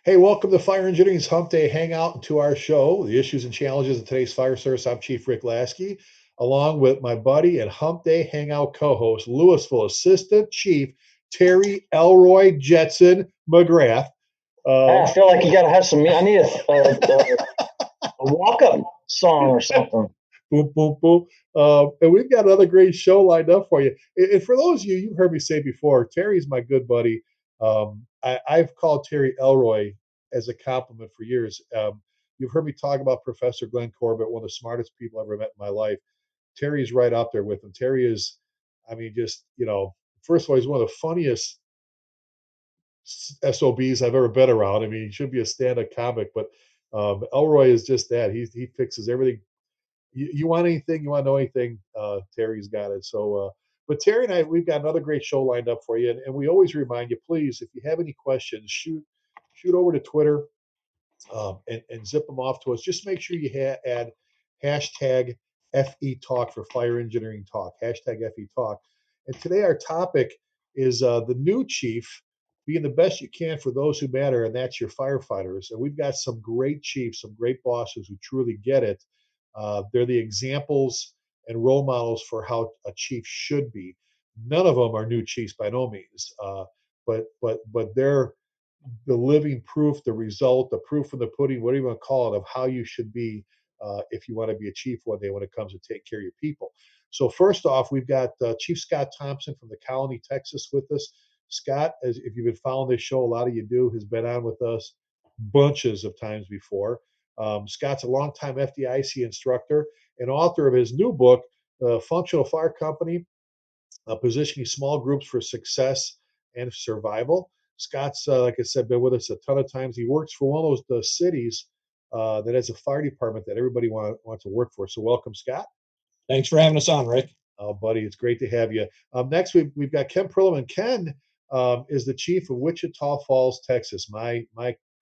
Hey, welcome to Fire Engineering's Humpday Hangout and to our show, the issues and challenges of today's fire service. I'm Chief Rick Lasky, along with my buddy and Humpday Hangout co-host, Louisville Assistant Chief Terry Elroy Jetson McGrath. I feel like you got to have some. I need a walk-up song or something. Boom, boom, boom. And we've got another great show lined up for you. And for those of you, you've heard me say before, Terry's my good buddy. I've called Terry Elroy as a compliment for years. You've heard me talk about Professor Glenn Corbett, one of the smartest people I've ever met in my life. Terry's right up there with him. Terry is, I mean, just, first of all, he's one of the funniest SOBs I've ever been around. I mean, he should be a stand-up comic, but Elroy is just that. He fixes everything. You want anything, you want to know anything, Terry's got it. But Terry and I, we've got another great show lined up for you, and we always remind you, please, if you have any questions, shoot over to Twitter, and zip them off to us. Just make sure you add hashtag FE Talk for Fire Engineering Talk, hashtag FE Talk. And today our topic is the new chief being the best you can for those who matter, and that's your firefighters. And we've got some great chiefs, some great bosses who truly get it. They're the examples and role models for how a chief should be. None of them are new chiefs by no means, but they're the living proof, the result, the proof in the pudding, whatever you want to call it, of how you should be if you want to be a chief one day when it comes to take care of your people. So first off, we've got Chief Scott Thompson from the Colony, Texas, with us. Scott, as if you've been following this show, a lot of you do, has been on with us bunches of times before. Scott's a longtime FDIC instructor and author of his new book, Functional Fire Company, positioning small groups for success and survival. Scott's, like I said, been with us a ton of times. He works for one of those cities that has a fire department that everybody wants to work for. So welcome, Scott. Thanks for having us on, Rick. Oh, buddy, it's great to have you. Next, we've got Ken Prillaman. Ken is the chief of Wichita Falls, Texas, my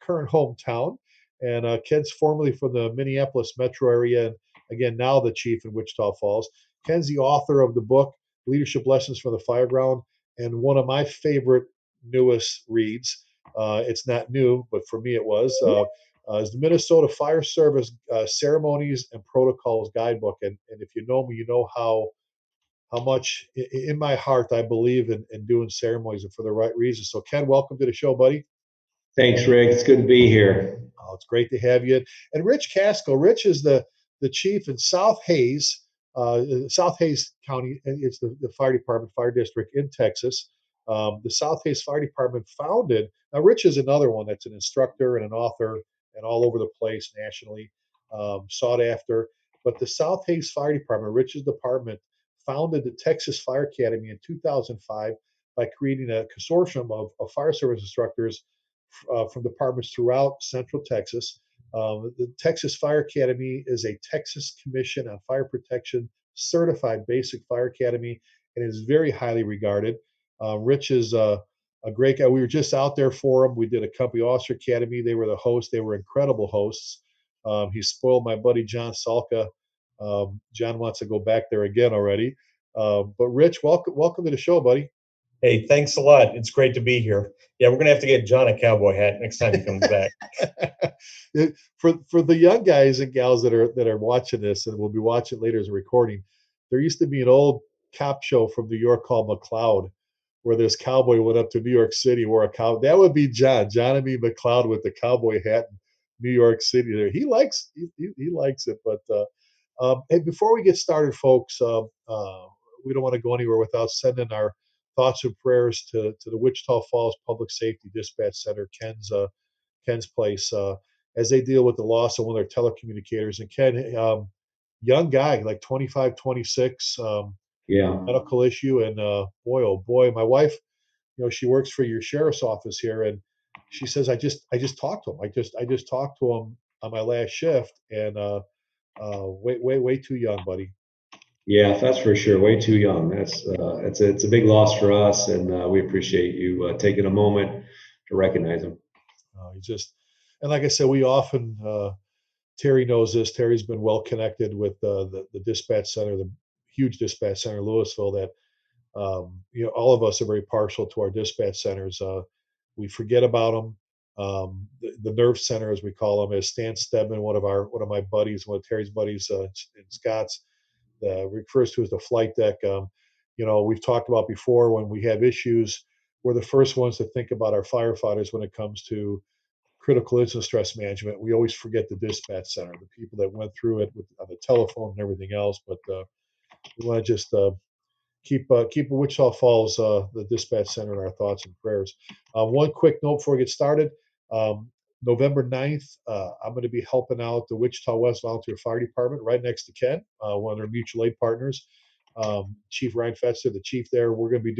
current hometown. And Ken's formerly from the Minneapolis metro area, and again now the chief in Wichita Falls. Ken's the author of the book Leadership Lessons from the Fireground, and one of my favorite newest reads. It's not new, but for me it was. Is the Minnesota Fire Service Ceremonies and Protocols Guidebook. And if you know me, you know how much in my heart I believe in doing ceremonies and for the right reasons. So, Ken, welcome to the show, buddy. Thanks, Rick. It's good to be here. Oh, it's great to have you. And Rich Kasko. Rich is the chief in South Hays County. It's the fire department, fire district in Texas. The South Hays Fire Department founded. Now, Rich is another one that's an instructor and an author and all over the place nationally, sought after. But the South Hays Fire Department, Rich's department, founded the Texas Fire Academy in 2005 by creating a consortium of fire service instructors from departments throughout Central Texas. The Texas Fire Academy is a Texas Commission on Fire Protection certified basic fire academy and is very highly regarded. Rich is a great guy. We were just out there for him. We did a company officer academy. They were the hosts. They were incredible hosts. He spoiled my buddy John Salka. John wants to go back there again already. But Rich, welcome to the show, buddy. Hey, thanks a lot. It's great to be here. Yeah, we're going to have to get John a cowboy hat next time he comes back. For the young guys and gals that are watching this and will be watching later as a recording, there used to be an old cop show from New York called McCloud, where this cowboy went up to New York City, wore a cow. That would be Johnny McCloud with the cowboy hat in New York City. There, he likes it. But hey, before we get started, folks, we don't want to go anywhere without sending our thoughts and prayers to the Wichita Falls Public Safety Dispatch Center, Ken's place, as they deal with the loss of one of their telecommunicators. And Ken, young guy, like 25, 26, Yeah. medical issue. And boy, oh boy, my wife, she works for your sheriff's office here, and she says, I just talked to him. I just talked to him on my last shift, and way too young, buddy. Yeah, that's for sure. Way too young. It's a big loss for us, and we appreciate you taking a moment to recognize him. He just, and like I said, we often, Terry knows this. Terry's been well connected with the dispatch center, the huge dispatch center in Louisville. That all of us are very partial to our dispatch centers. We forget about them. the nerve center, as we call them, as Stan Stedman, one of my buddies, one of Terry's buddies in Scott's, refers to as the flight deck. We've talked about before when we have issues, we're the first ones to think about our firefighters when it comes to critical incident stress management. We always forget the dispatch center, the people that went through it on the telephone and everything else. But we want to just keep Wichita Falls, the dispatch center, in our thoughts and prayers. One quick note before we get started. November 9th, I'm going to be helping out the Wichita West Volunteer Fire Department right next to Ken, one of their mutual aid partners. Chief Ryan Fetzer, the chief there. I'm going to be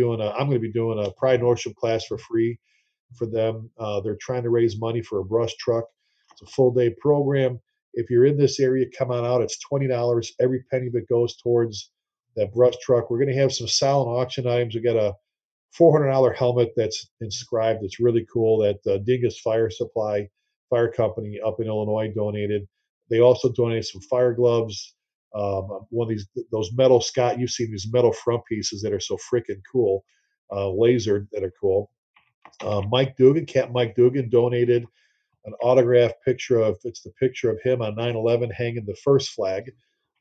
doing a Pride Northship class for free for them. They're trying to raise money for a brush truck. It's a full day program. If you're in this area, come on out. It's $20. Every penny of it goes towards that brush truck. We're going to have some silent auction items. We got a $400 helmet that's inscribed. It's really cool that Dingus Fire Supply Fire Company up in Illinois donated. They also donated some fire gloves. One of those metal, Scott, you've seen these metal front pieces that are so freaking cool, lasered, that are cool. Captain Mike Dugan donated an autographed it's the picture of him on 9/11 hanging the first flag.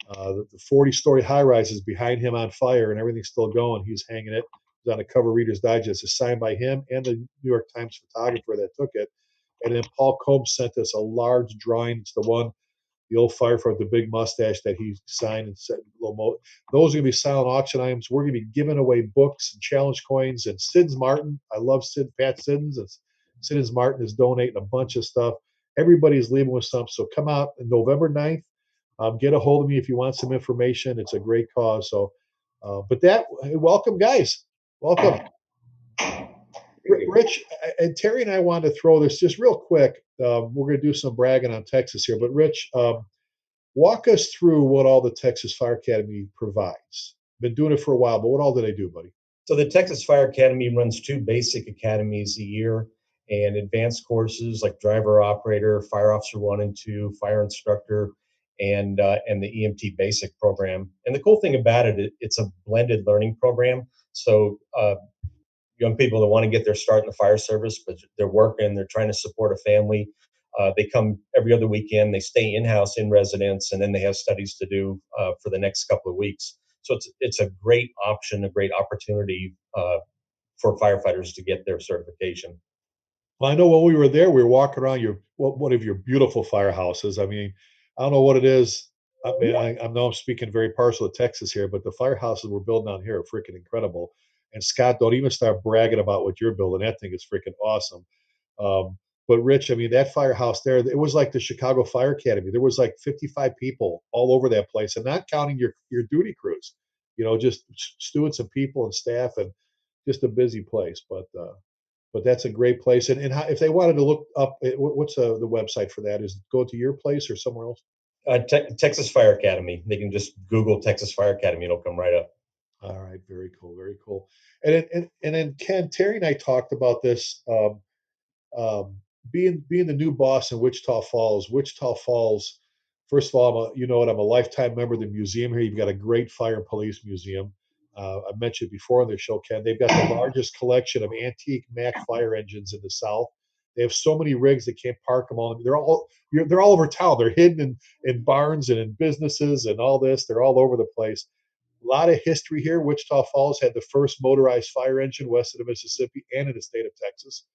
The 40-story high-rise is behind him on fire and everything's still going. He's hanging it. It's on a cover Reader's Digest. It's signed by him and the New York Times photographer that took it. And then Paul Combs sent us a large drawing. It's the old firefighter with the big mustache that he signed and said, those are going to be silent auction items. We're going to be giving away books and challenge coins. And Siddons Martin, I love Pat Siddons. Siddons Martin is donating a bunch of stuff. Everybody's leaving with something. So come out on November 9th. Get a hold of me if you want some information. It's a great cause. So, welcome, guys. Welcome. Rich and Terry and I wanted to throw this just real quick. We're going to do some bragging on Texas here, but Rich, walk us through what all the Texas Fire Academy provides. Been doing it for a while, but what all do they do, buddy? So the Texas Fire Academy runs 2 basic academies a year and advanced courses like driver operator, fire officer 1 and 2, fire instructor, and the EMT basic program. And the cool thing about it, it's a blended learning program. So young people that want to get their start in the fire service, but they're working, they're trying to support a family. They come every other weekend, they stay in-house in residence, and then they have studies to do for the next couple of weeks. So it's a great option, a great opportunity for firefighters to get their certification. Well, I know when we were there, we were walking around one of your beautiful firehouses. I mean, I don't know what it is. I mean, I know I'm speaking very partial to Texas here, but the firehouses we're building out here are freaking incredible. And Scott, don't even start bragging about what you're building. That thing is freaking awesome. Um, but Rich, I mean, that firehouse there, it was like the Chicago Fire Academy. There was like 55 people all over that place, and not counting your duty crews. Just students and people and staff, and just a busy place. But that's a great place. And if they wanted to look up, what's the website for that? Is it go to your place or somewhere else? Texas Fire Academy. They can just Google Texas Fire Academy. It'll come right up. All right, very cool, very cool. And then Ken, Terry, and I talked about this. Um, being the new boss in Wichita Falls. Wichita Falls. First of all, I'm a lifetime member of the museum here. You've got a great fire and police museum. I mentioned before on the show, Ken, they've got the largest collection of antique Mack fire engines in the South. They have so many rigs they can't park them all. They're all over town. They're hidden in barns and in businesses and all this. They're all over the place. A lot of history here. Wichita Falls had the first motorized fire engine west of the Mississippi and in the state of Texas.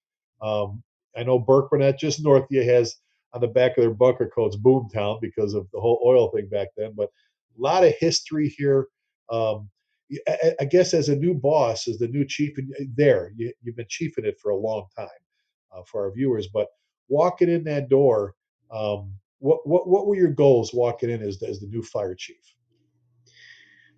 Um, I know Burkburnett, just north of you, has on the back of their bunker codes Boomtown because of the whole oil thing back then. But a lot of history here. Um, I guess as a new boss, as the new chief, you've been chiefing it for a long time for our viewers. But walking in that door, what were your goals walking in as the new fire chief?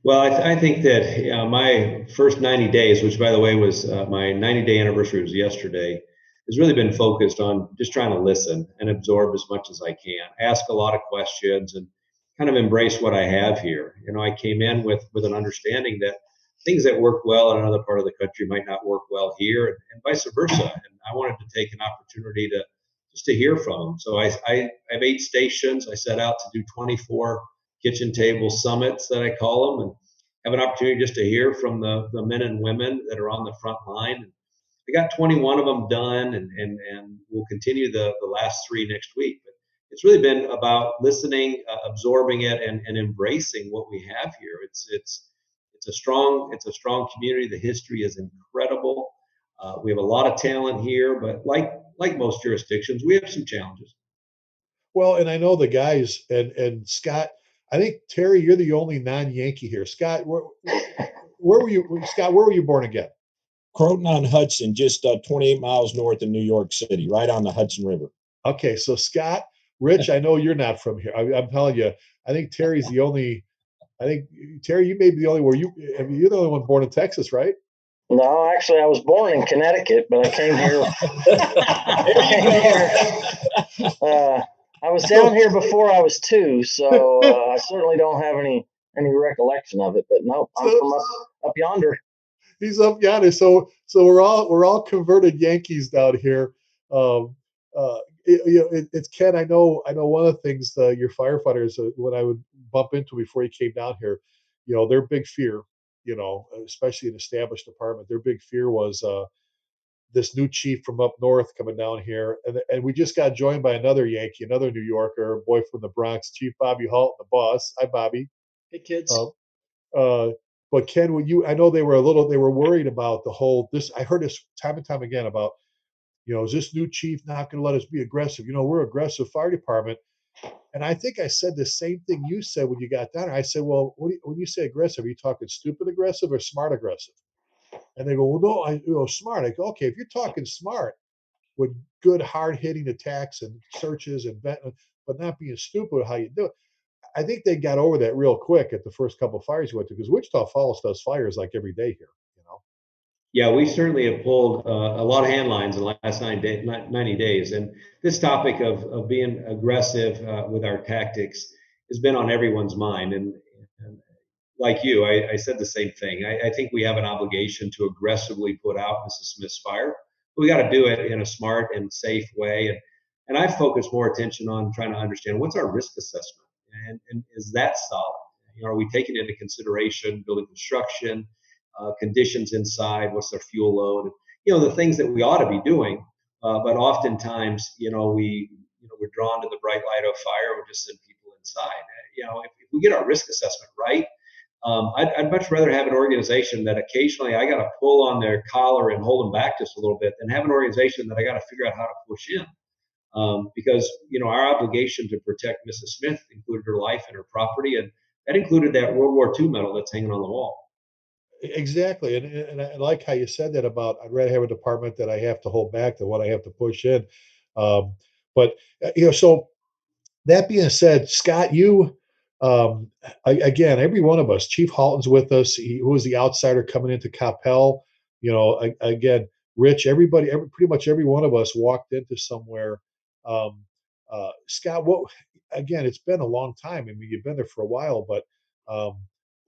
Well, I think that my first 90 days, which by the way was my 90-day anniversary was yesterday, has really been focused on just trying to listen and absorb as much as I can, ask a lot of questions, and kind of embrace what I have here. I came in with an understanding that things that work well in another part of the country might not work well here, and vice versa. And I wanted to take an opportunity to just to hear from them. So I have 8 stations. I set out to do 24 kitchen table summits that I call them, and have an opportunity just to hear from the men and women that are on the front line. I got 21 of them done, and we'll continue the last 3 next week. But it's really been about listening, absorbing it, and embracing what we have here. It's a strong community. The history is incredible. We have a lot of talent here, but like most jurisdictions, we have some challenges. Well, and I know the guys and Scott. I think Terry, you're the only non-Yankee here. Scott, where were you? Scott, where were you born again? Croton on Hudson, just 28 miles north of New York City, right on the Hudson River. Okay, so Scott, Rich, I know you're not from here. I'm telling you, I think Terry's the only. I think Terry, you may be the only where you. I mean, you're the only one born in Texas, right? No, actually, I was born in Connecticut, but I came here. I was down here before I was 2, so I certainly don't have any recollection of it. But no, I'm from up yonder. He's up yonder. So we're all converted Yankees down here. Um, it's Ken. I know one of the things your firefighters when I would bump into before he came down here, their big fear, especially an established department, their big fear was this new chief from up north coming down here, and we just got joined by another Yankee, another New Yorker, a boy from the Bronx, Chief Bobby Halt, the boss. Hi, Bobby. Hey, kids. Uh, uh, but Ken, I know they were worried about the whole this. I heard this time and time again about, is this new chief not going to let us be aggressive? We're aggressive fire department, and I think I said the same thing you said when you got down there. I said, well, when you say aggressive, are you talking stupid aggressive or smart aggressive? And they go, well, no, smart. I go, okay, if you're talking smart with good hard hitting attacks and searches and but not being stupid how you do it. I think they got over that real quick at the first couple of fires you went to because Wichita Falls does fires like every day here. Yeah, we certainly have pulled a lot of handlines in the last 90 days. And this topic of being aggressive with our tactics has been on everyone's mind. And like you, I said the same thing. I think we have an obligation to aggressively put out Mrs. Smith's fire. But we got to do it in a smart and safe way. And I focus more attention on trying to understand what's our risk assessment and is that solid? Are we taking into consideration building construction? Conditions inside, what's their fuel load, the things that we ought to be doing. But oftentimes, we're drawn to the bright light of fire. We just send people inside. If we get our risk assessment right, I'd much rather have an organization that occasionally I got to pull on their collar and hold them back just a little bit than have an organization that I got to figure out how to push in. Because our obligation to protect Mrs. Smith included her life and her property, and that included that World War II medal that's hanging on the wall. Exactly, and I like how you said that about I'd rather have a department that I have to hold back than what I have to push in. Um, but so that being said, Scott, again, every one of us, Chief Halton's with us. He was the outsider coming into Capel. Again, Rich, everybody, pretty much every one of us walked into somewhere. Um, Scott, again, it's been a long time. I mean, you've been there for a while, but um,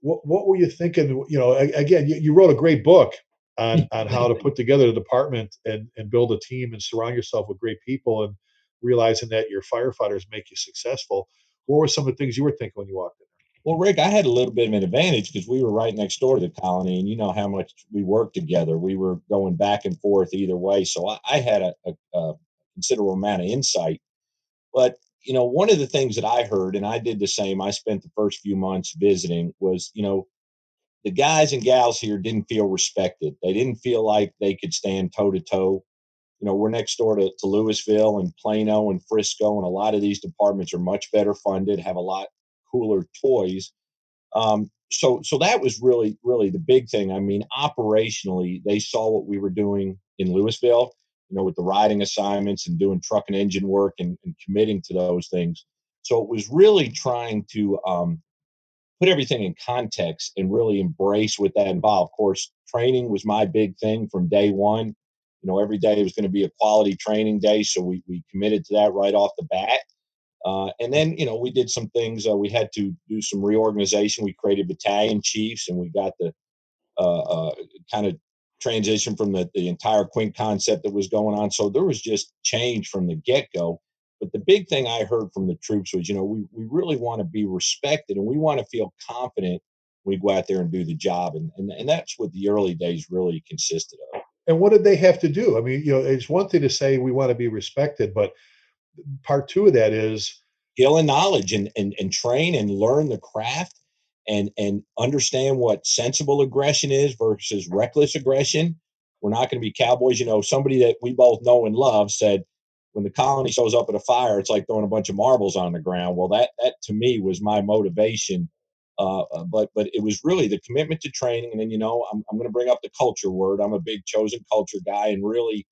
what were you thinking? Again, you wrote a great book on how to put together a department and build a team and surround yourself with great people and realizing that your firefighters make you successful. What were some of the things you were thinking when you walked in there? Well, Rick, I had a little bit of an advantage because we were right next door to the colony, and you know how much we worked together. We were going back and forth either way, so I had a considerable amount of insight. But one of the things that I heard, and I did the same. I spent the first few months visiting. Was the guys and gals here didn't feel respected. They didn't feel like they could stand toe to toe. We're next door to Louisville and Plano and Frisco, and a lot of these departments are much better funded, have a lot cooler toys. So that was really, really the big thing. I mean, operationally, they saw what we were doing in Louisville, with the riding assignments and doing truck and engine work and committing to those things. So it was really trying to put everything in context and really embrace what that involved. Of course, training was my big thing from day one. Every day was going to be a quality training day. So we committed to that right off the bat. And then, we did some things. We had to do some reorganization. We created battalion chiefs, and we got the kind of transition from the entire Quint concept that was going on. So there was just change from the get go. But the big thing I heard from the troops was, we really want to be respected and we want to feel confident we go out there and do the job. And that's what the early days really consisted of. And what did they have to do? I mean, it's one thing to say we want to be respected, but part two of that is skill and knowledge, and train and learn the craft, and understand what sensible aggression is versus reckless aggression. We're not going to be cowboys. Somebody that we both know and love said, when the colony shows up at a fire, it's like throwing a bunch of marbles on the ground. Well, that to me was my motivation. But it was really the commitment to training. And then, I'm going to bring up the culture word. I'm a big chosen culture guy, and really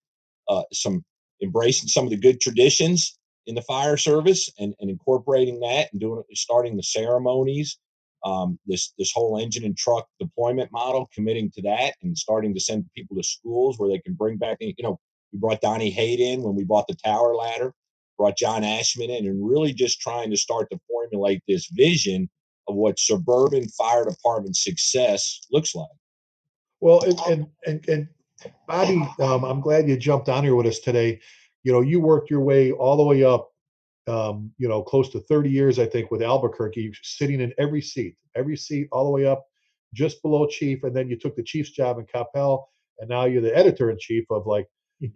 some embracing some of the good traditions in the fire service, and incorporating that, and starting the ceremonies, this whole engine and truck deployment model, committing to that, and starting to send people to schools where they can bring back, we brought Donnie Haight in when we bought the tower ladder, brought John Ashman in, and really just trying to start to formulate this vision of what suburban fire department success looks like. well, and Bobby, I'm glad you jumped on here with us today. You worked your way all the way up, close to 30 years, I think, with Albuquerque, sitting in every seat, all the way up, just below chief. And then you took the chief's job in Coppell, and now you're the editor in chief of, like,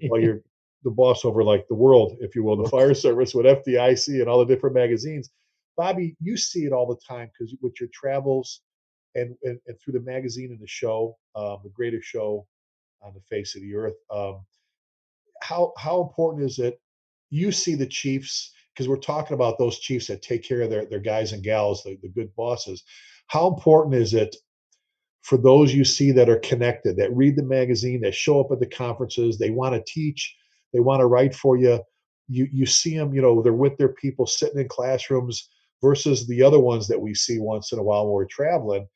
well, you're the boss over, like, the world, if you will, the fire service with FDIC and all the different magazines. Bobby, you see it all the time because with your travels and through the magazine and the show, the greatest show on the face of the earth. How important is it? You see the chiefs, because we're talking about those chiefs that take care of their guys and gals, the good bosses. How important is it for those you see that are connected, that read the magazine, that show up at the conferences, they want to teach, they want to write for you. You see them, they're with their people sitting in classrooms versus the other ones that we see once in a while when we're traveling.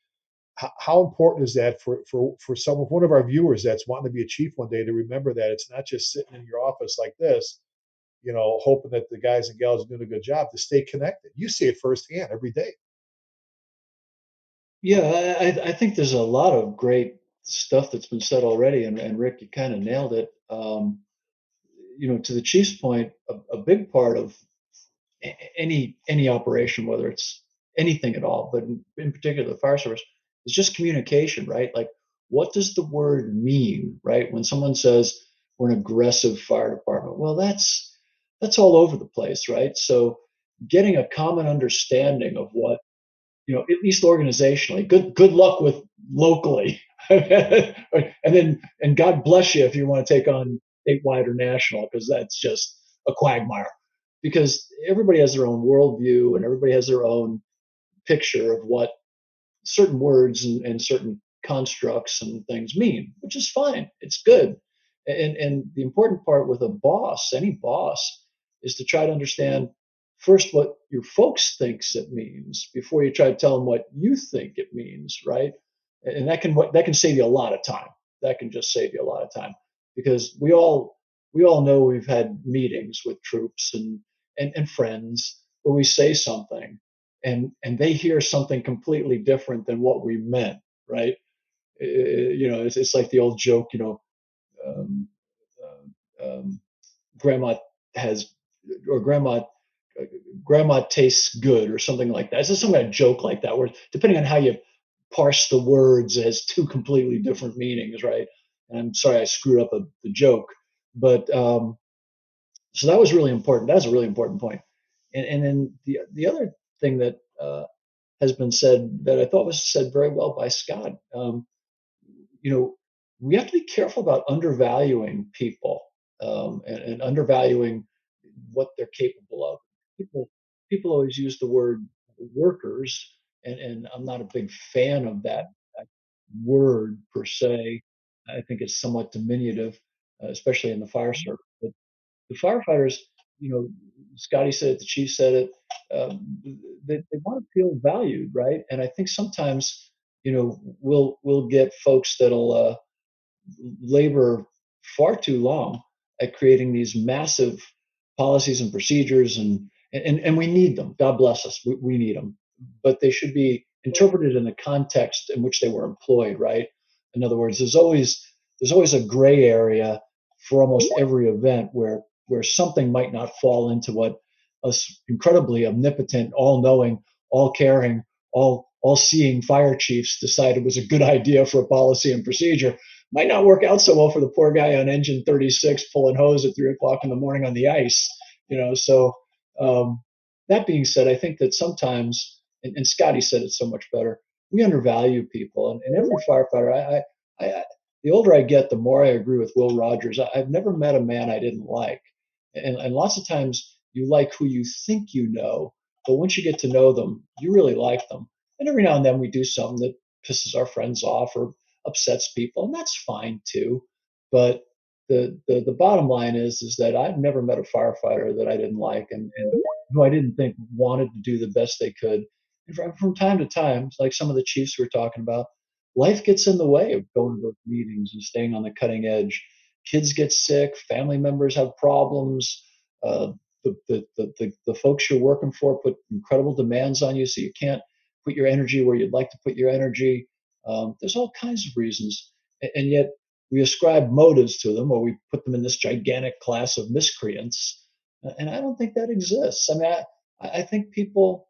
How important is that for one of our viewers that's wanting to be a chief one day, to remember that it's not just sitting in your office like this, hoping that the guys and gals are doing a good job, to stay connected. You see it firsthand every day. Yeah, I think there's a lot of great stuff that's been said already, and Rick, you kind of nailed it. To the chief's point, a big part of any operation, whether it's anything at all, but in particular the fire service, is just communication, right? Like, what does the word mean, right? When someone says we're an aggressive fire department, well, that's all over the place, right? So getting a common understanding of what, at least organizationally, good luck with locally. And God bless you if you want to take on statewide or national, because that's just a quagmire. Because everybody has their own worldview and everybody has their own picture of what certain words and certain constructs and things mean, which is fine. It's good. And the important part with a boss, any boss, is to try to understand first what your folks thinks it means before you try to tell them what you think it means, right? And that can save you a lot of time. That can just save you a lot of time, because we all know we've had meetings with troops and friends where we say something and they hear something completely different than what we meant, right? It's like the old joke, um, grandma has, or grandma tastes good, or something like that. It's just some kind of joke like that, where depending on how you parse the words, it has two completely different meanings, right? And I'm sorry I screwed up the joke, but so that was really important. That's a really important point. And then the other thing that has been said that I thought was said very well by Scott. You know, we have to be careful about undervaluing people, and undervaluing what they're capable of. People people always use the word workers, and I'm not a big fan of that word per se. I think it's somewhat diminutive, especially in the fire service. But the firefighters, you know, Scotty said it, the chief said it, they want to feel valued, right? And I think sometimes, we'll get folks that'll labor far too long at creating these massive policies and procedures, and we need them. God bless us, we need them, but they should be interpreted in the context in which they were employed, right? In other words, there's always a gray area for almost every event where something might not fall into what us incredibly omnipotent, all-knowing, all-caring, all seeing fire chiefs decided was a good idea for a policy and procedure might not work out so well for the poor guy on engine 36 pulling hose at 3 o'clock in the morning on the ice. So um, that being said, I think that sometimes, and Scotty said it so much better, we undervalue people, and every firefighter. The older I get, the more I agree with Will Rogers. I've never met a man I didn't like, and lots of times you like who you think you know, but once you get to know them, you really like them. And every now and then we do something that pisses our friends off or upsets people, and that's fine too. But the bottom line is that I've never met a firefighter that I didn't like, and who I didn't think wanted to do the best they could. And from time to time, like some of the chiefs we were talking about, life gets in the way of going to those meetings and staying on the cutting edge. Kids get sick, family members have problems. Uh, the folks you're working for put incredible demands on you, so you can't put your energy where you'd like to put your energy. There's all kinds of reasons, and yet we ascribe motives to them, or we put them in this gigantic class of miscreants. And I don't think that exists. I mean, I think people,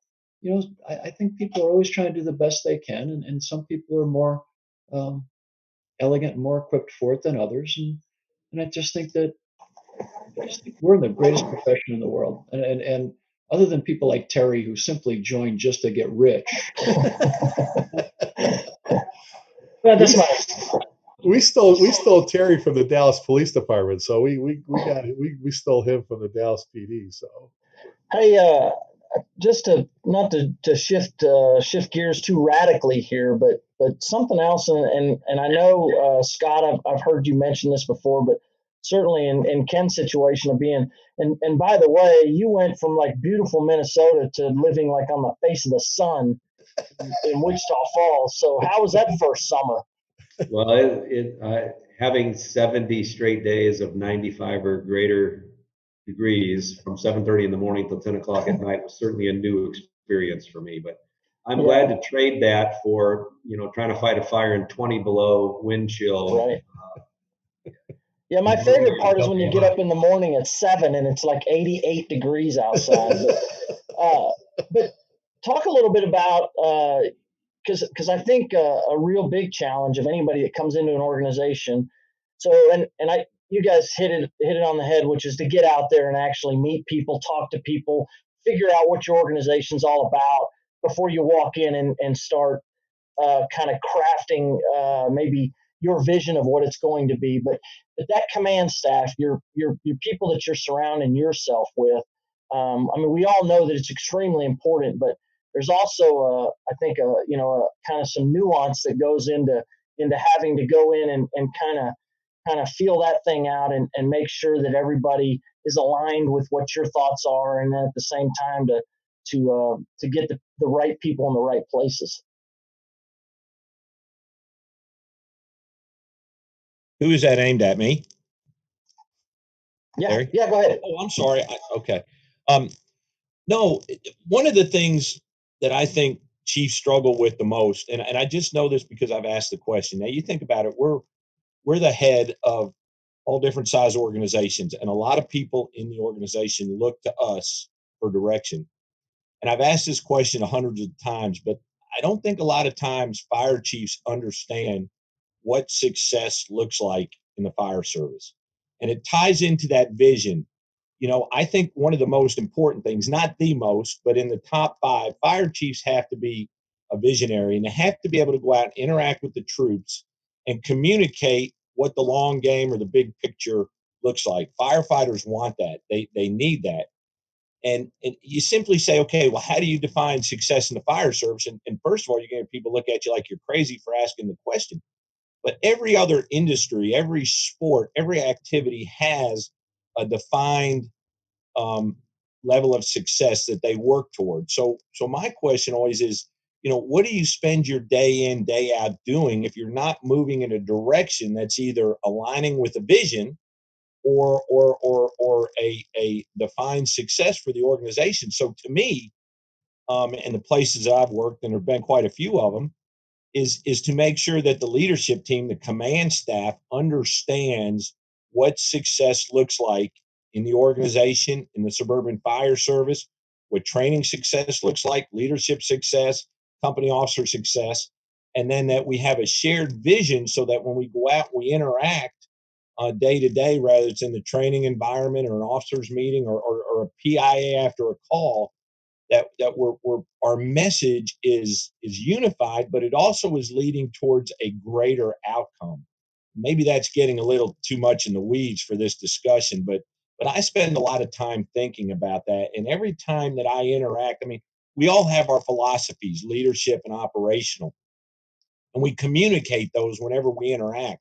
I think people are always trying to do the best they can, and some people are more um, elegant and more equipped for it than others. And I just think we're in the greatest profession in the world. And other than people like Terry who simply join just to get rich. Well, that's my We stole Terry from the Dallas Police Department, so we stole him from the Dallas PD. So hey. Just to not to shift gears too radically here, but something else, and I know Scott, I've heard you mention this before, but certainly in Ken's situation of being and by the way, you went from like beautiful Minnesota to living like on the face of the sun in Wichita Falls. So how was that first summer? Well, having 70 straight days of 95 or greater degrees from 7:30 in the morning till 10 o'clock at night was certainly a new experience for me. But I'm glad Yeah, to trade that for, trying to fight a fire in 20 below wind chill. right. Yeah, my Enjoying favorite a part is cup when you of get up wine. in the morning at 7 and it's like 88 degrees outside. Uh, but talk a little bit about because I think a real big challenge of anybody that comes into an organization. So and I you guys hit it on the head, which is to get out there and actually meet people, talk to people, figure out what your organization's all about before you walk in and start kind of crafting maybe your vision of what it's going to be. But that command staff, your people that you're surrounding yourself with. I mean, we all know that it's extremely important, but there's also, I think, kind of some nuance that goes into having to go in and kind of feel that thing out and make sure that everybody is aligned with what your thoughts are, and then at the same time to get the right people in the right places. Who is that aimed at? Me? Yeah, Larry? yeah. Go ahead. Oh, I'm sorry. Okay. Um, no, one of the things that I think chiefs struggle with the most, and I just know this because I've asked the question. Now, you think about it, we're the head of all different size organizations, and a lot of people in the organization look to us for direction. And I've asked this question hundreds of times, but I don't think a lot of times fire chiefs understand what success looks like in the fire service. And it ties into that vision. I think one of the most important things, not the most, but in the top five, fire chiefs have to be a visionary and they have to be able to go out and interact with the troops and communicate what the long game or the big picture looks like. Firefighters want that. They need that. And you simply say, okay, well, how do you define success in the fire service? And first of all, you're going to have people look at you like you're crazy for asking the question. But every other industry, every sport, every activity has a defined um, level of success that they work toward. So my question always is, what do you spend your day in, day out doing if you're not moving in a direction that's either aligning with a vision or a defined success for the organization? So to me, in the places I've worked, and there've been quite a few of them, is to make sure that the leadership team, the command staff, understands what success looks like in the organization, in the suburban fire service, what training success looks like, leadership success, company officer success, and then that we have a shared vision so that when we go out, we interact day to day, whether it's in the training environment or an officers meeting or a PIA after a call, that we're our message is unified, but it also is leading towards a greater outcome. Maybe that's getting a little too much in the weeds for this discussion, but I spend a lot of time thinking about that. And every time that I interact, I mean, we all have our philosophies, leadership and operational, and we communicate those whenever we interact.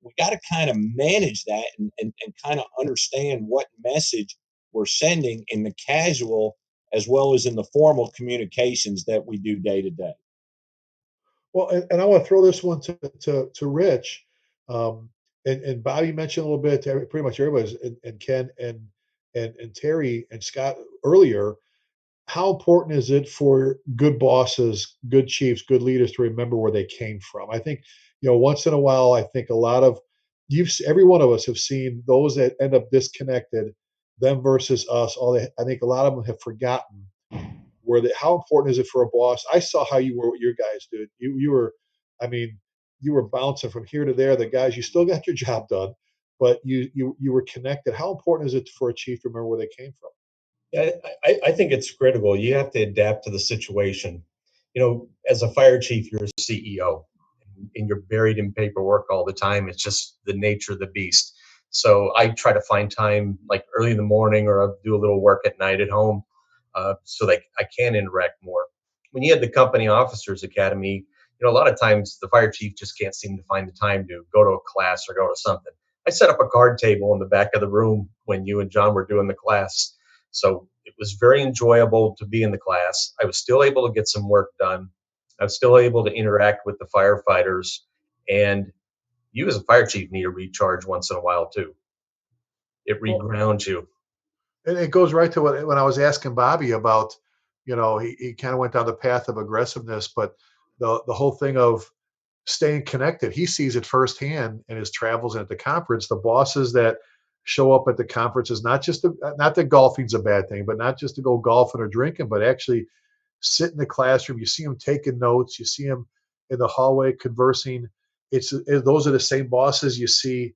We got to kind of manage that and kind of understand what message we're sending in the casual as well as in the formal communications that we do day to day. Well, and I want to throw this one to Rich, um, and Bobby mentioned a little bit to pretty much everybody, and Ken and Terry and Scott earlier. How important is it for good bosses, good chiefs, good leaders to remember where they came from? I think, once in a while, I think a lot of every one of us have seen those that end up disconnected, them versus us. I think a lot of them have forgotten how important is it for a boss? I saw how you were with your guys, dude. You were, I mean, you were bouncing from here to there. The guys, you still got your job done, but you were connected. How important is it for a chief to remember where they came from? Yeah, I think it's critical. You have to adapt to the situation. As a fire chief, you're a CEO and you're buried in paperwork all the time. It's just the nature of the beast. So I try to find time like early in the morning, or I'll do a little work at night at home, so that I can interact more. When you had the company officers academy, a lot of times the fire chief just can't seem to find the time to go to a class or go to something. I set up a card table in the back of the room when you and John were doing the class. So it was very enjoyable to be in the class. I was still able to get some work done. I was still able to interact with the firefighters. And you, as a fire chief, need a recharge once in a while, too. It Well, regrounds you. and it goes right to when I was asking Bobby about, he kind of went down the path of aggressiveness, but the whole thing of staying connected, he sees it firsthand in his travels and at the conference. The bosses that show up at the conferences, not that golfing's a bad thing, but not just to go golfing or drinking, but actually sit in the classroom. You see them taking notes. You see them in the hallway conversing. Those are the same bosses you see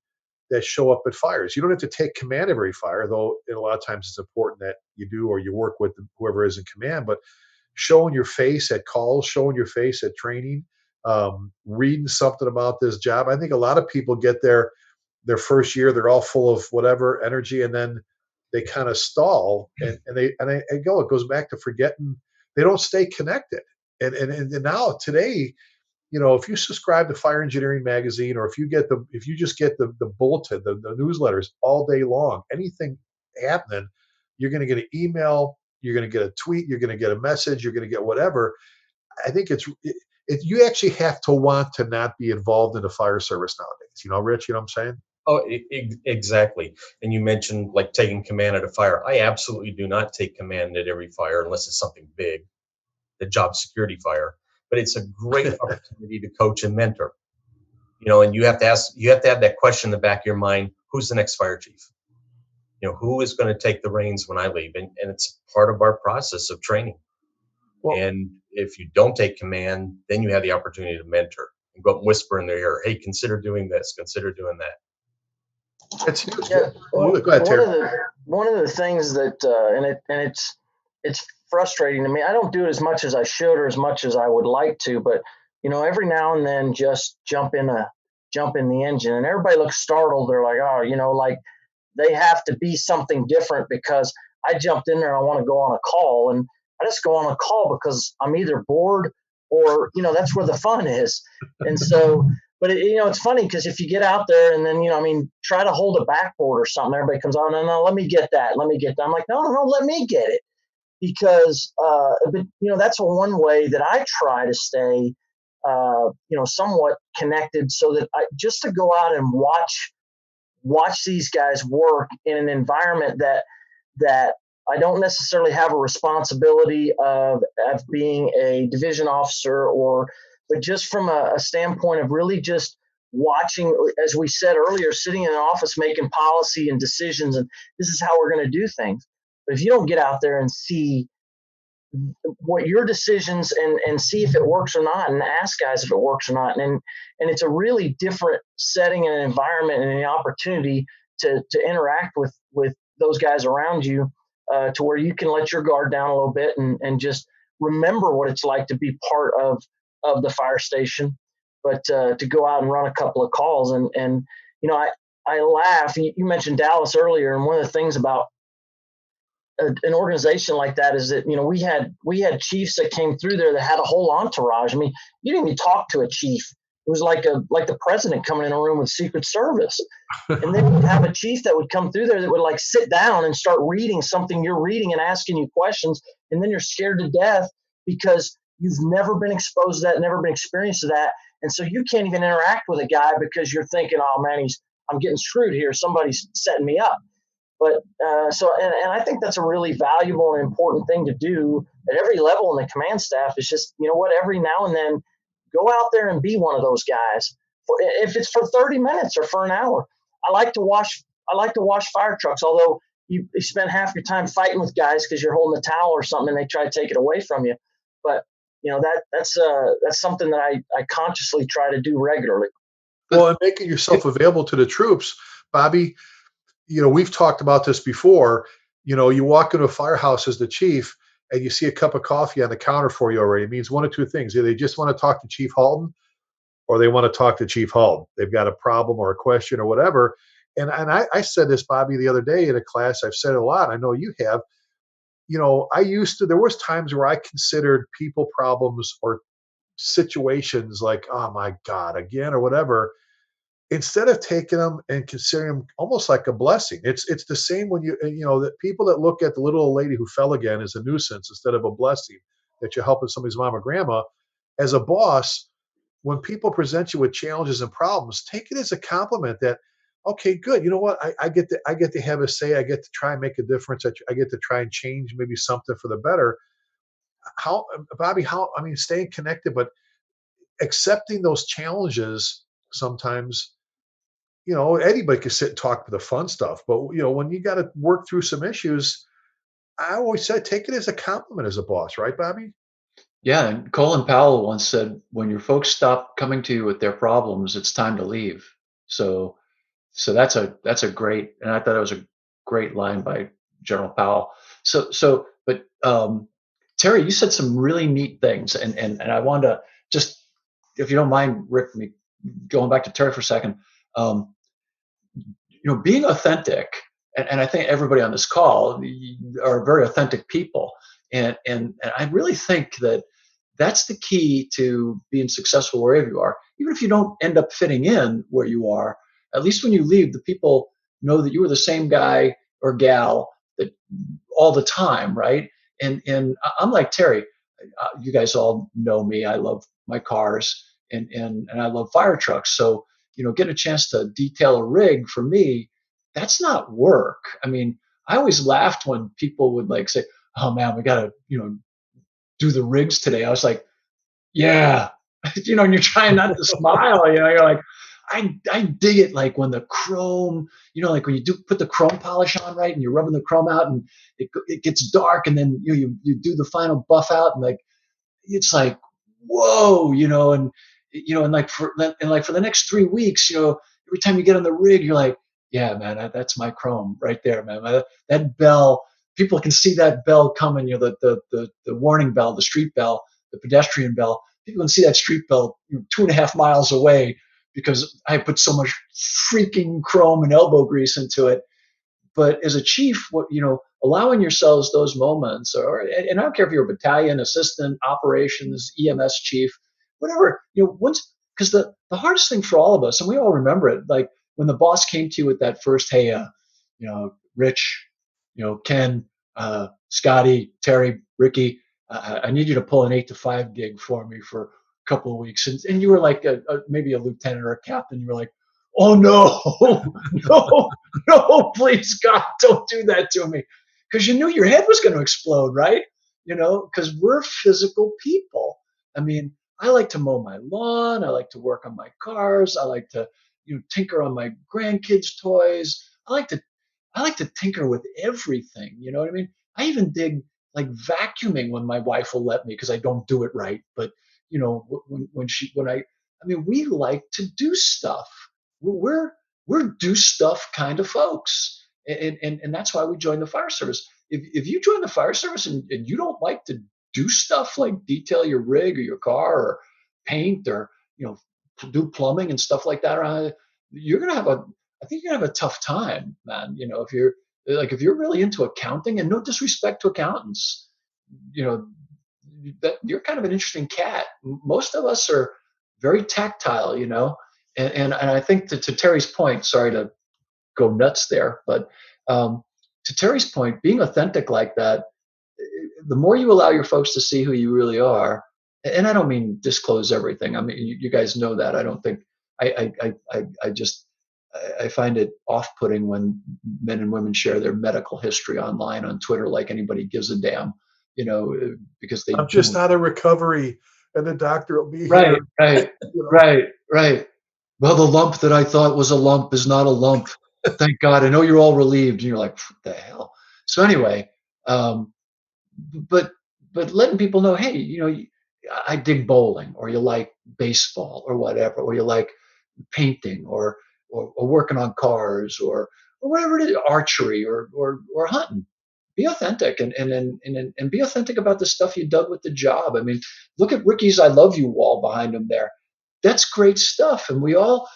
that show up at fires. You don't have to take command of every fire, though. A lot of times it's important that you do, or you work with whoever is in command. But showing your face at calls, showing your face at training, reading something about this job. I think a lot of people get their first year, they're all full of whatever energy, and then they kind of stall, and it goes back to forgetting. They don't stay connected. And now today, if you subscribe to Fire Engineering Magazine, or if you just get the bulletin, the newsletters all day long, anything happening, you're going to get an email, you're going to get a tweet, you're going to get a message, you're going to get whatever. I think you actually have to want to not be involved in the fire service nowadays. Rich, you know what I'm saying? Oh, exactly. And you mentioned like taking command at a fire. I absolutely do not take command at every fire unless it's something big, the job security fire. But it's a great opportunity to coach and mentor. And you have to have that question in the back of your mind: who's the next fire chief? Who is going to take the reins when I leave? And it's part of our process of training. Well, And if you don't take command, then you have the opportunity to mentor and go up and whisper in their ear, hey, consider doing this, consider doing that. it's huge. Yeah, Go ahead, Terry. one of the things that it's frustrating to me. I don't do it as much as I should or as much as I would like to, but every now and then just jump in the engine, and everybody looks startled. They're like, oh, like they have to be something different because I jumped in there and I want to go on a call, and I just go on a call because I'm either bored or that's where the fun is. And so, but it's funny because if you get out there and then try to hold a backboard or something, everybody comes on, no, let me get that. I'm like, no, let me get it, because but that's one way that I try to stay somewhat connected, so that I just to go out and watch these guys work in an environment that I don't necessarily have a responsibility of being a division officer, but just from a standpoint of really just watching, as we said earlier, sitting in an office making policy and decisions, and this is how we're going to do things. But if you don't get out there and see what your decisions and see if it works or not, and ask guys if it works or not. And it's a really different setting and environment and an opportunity to interact with those guys around you, to where you can let your guard down a little bit and just remember what it's like to be part of the fire station, but to go out and run a couple of calls. And I laugh. You mentioned Dallas earlier, and one of the things about an organization like that is that we had chiefs that came through there that had a whole entourage. I mean, you didn't even talk to a chief. It was like the president coming in a room with Secret Service. And then you'd have a chief that would come through there that would like sit down and start reading something you're reading and asking you questions, and then you're scared to death because you've never been exposed to that, never been experienced to that, and so you can't even interact with a guy because you're thinking, oh man, I'm getting screwed here. Somebody's setting me up. But and I think that's a really valuable and important thing to do at every level in the command staff. Is just, every now and then go out there and be one of those guys. If it's for 30 minutes or for an hour, I like to wash fire trucks. Although you spend half your time fighting with guys because you're holding a towel or something and they try to take it away from you. But that's something that I consciously try to do regularly. Well, and making yourself available to the troops, Bobby. We've talked about this before. You walk into a firehouse as the chief and you see a cup of coffee on the counter for you already. It means one of two things. Either they just want to talk to Chief Halton, or they want to talk to Chief Halton. They've got a problem or a question or whatever. And I said this, Bobby, the other day in a class. I've said it a lot. I know you have. There was times where I considered people problems or situations like, oh my God, again, or whatever, instead of taking them and considering them almost like a blessing. It's the same when that people that look at the little old lady who fell again as a nuisance instead of a blessing, that you're helping somebody's mom or grandma. As a boss, when people present you with challenges and problems, take it as a compliment that, okay, good. You know what? I get to have a say. I get to try and make a difference. I get to try and change maybe something for the better. How, Bobby, staying connected, but accepting those challenges sometimes. Anybody can sit and talk about the fun stuff, but when you got to work through some issues, I always said take it as a compliment as a boss, right, Bobby? Yeah, and Colin Powell once said, "When your folks stop coming to you with their problems, it's time to leave." So, so that's a great, and I thought it was a great line by General Powell. But Terry, you said some really neat things, and I wanted to just, if you don't mind, Rick, me going back to Terry for a second. Um, Being authentic, and I think everybody on this call are very authentic people, and I really think that that's the key to being successful wherever you are. Even if you don't end up fitting in where you are, at least when you leave, the people know that you were the same guy or gal that all the time, right? And I'm like Terry. You guys all know me. I love my cars, and I love fire trucks. So getting a chance to detail a rig for me, that's not work. I mean, I always laughed when people would like say, "Oh man, we got to do the rigs today." I was like, "Yeah," and you're trying not to smile. You're like, I dig it, like when the chrome, like when you do put the chrome polish on, right, and you're rubbing the chrome out, and it gets dark, and then you do the final buff out, and like it's like, whoa, and like for the next 3 weeks, every time you get on the rig, you're like, yeah, man, that's my chrome right there, man. That bell, people can see that bell coming, the warning bell, the street bell, the pedestrian bell. People can see that street bell 2.5 miles away because I put so much freaking chrome and elbow grease into it. But as a chief, allowing yourselves those moments, and I don't care if you're a battalion assistant, operations, EMS chief, whatever, once, because the hardest thing for all of us, and we all remember it, like when the boss came to you with that first, hey, Rich, Ken, Scotty, Terry, Ricky, I need you to pull an 8 to 5 gig for me for a couple of weeks, and you were like maybe a lieutenant or a captain, you were like, oh no, no, no, please God, don't do that to me. Because you knew your head was going to explode, right? Because we're physical people. I mean, I like to mow my lawn. I like to work on my cars. I like to, tinker on my grandkids' toys. I like to tinker with everything. You know what I mean? I even dig like vacuuming when my wife will let me because I don't do it right. But I mean, we like to do stuff. We're do stuff kind of folks, and that's why we joined the fire service. If you join the fire service and you don't like to do stuff like detail your rig or your car or paint or do plumbing and stuff like that, you're gonna have a I think you're gonna have a tough time, man. If you're really into accounting, and no disrespect to accountants, you know that you're kind of an interesting cat. Most of us are very tactile, and I think to Terry's point, sorry to go nuts there, but um, to Terry's point, being authentic like that, the more you allow your folks to see who you really are, and I don't mean disclose everything. I mean, you guys know that. I don't think I just I find it off-putting when men and women share their medical history online on Twitter like anybody gives a damn, because they I'm just do. out of recovery, and the doctor will be Right, here. right, You know, right. Well, the lump that I thought was a lump is not a lump. Thank God. I know you're all relieved. And you're like, what the hell? So anyway, um, but letting people know, hey, I dig bowling, or you like baseball, or whatever, or you like painting, or working on cars, or whatever it is, archery, or hunting. Be authentic, and be authentic about the stuff you dug with the job. I mean, look at Ricky's "I love you" wall behind him there. That's great stuff, and we all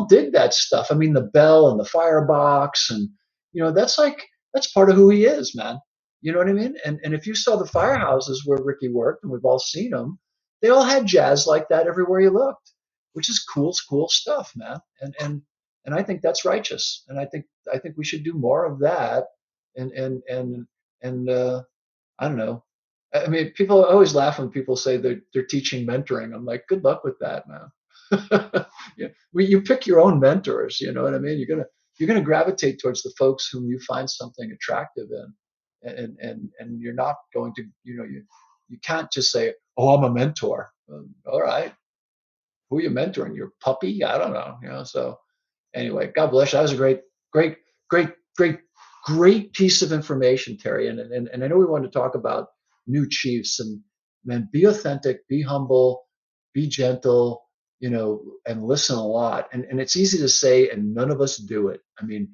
did that stuff. I mean, the bell and the firebox, and that's part of who he is, man. You know what I mean? And if you saw the firehouses where Ricky worked, and we've all seen them, they all had jazz like that everywhere you looked, which is cool stuff, man. And I think that's righteous, and I think we should do more of that. And I don't know. I mean, people always laugh when people say they're teaching mentoring. I'm like, good luck with that, man. Yeah, you pick your own mentors. You know what I mean? You're gonna gravitate towards the folks whom you find something attractive in, and you're not going to, you can't just say, oh, I'm a mentor. All right, who are you mentoring? Your puppy? I don't know. So anyway, God bless you. That was a great, great, great, great piece of information, Terry. And I know we wanted to talk about new chiefs, and man, be authentic, be humble, be gentle, and listen a lot. And it's easy to say, and none of us do it. I mean,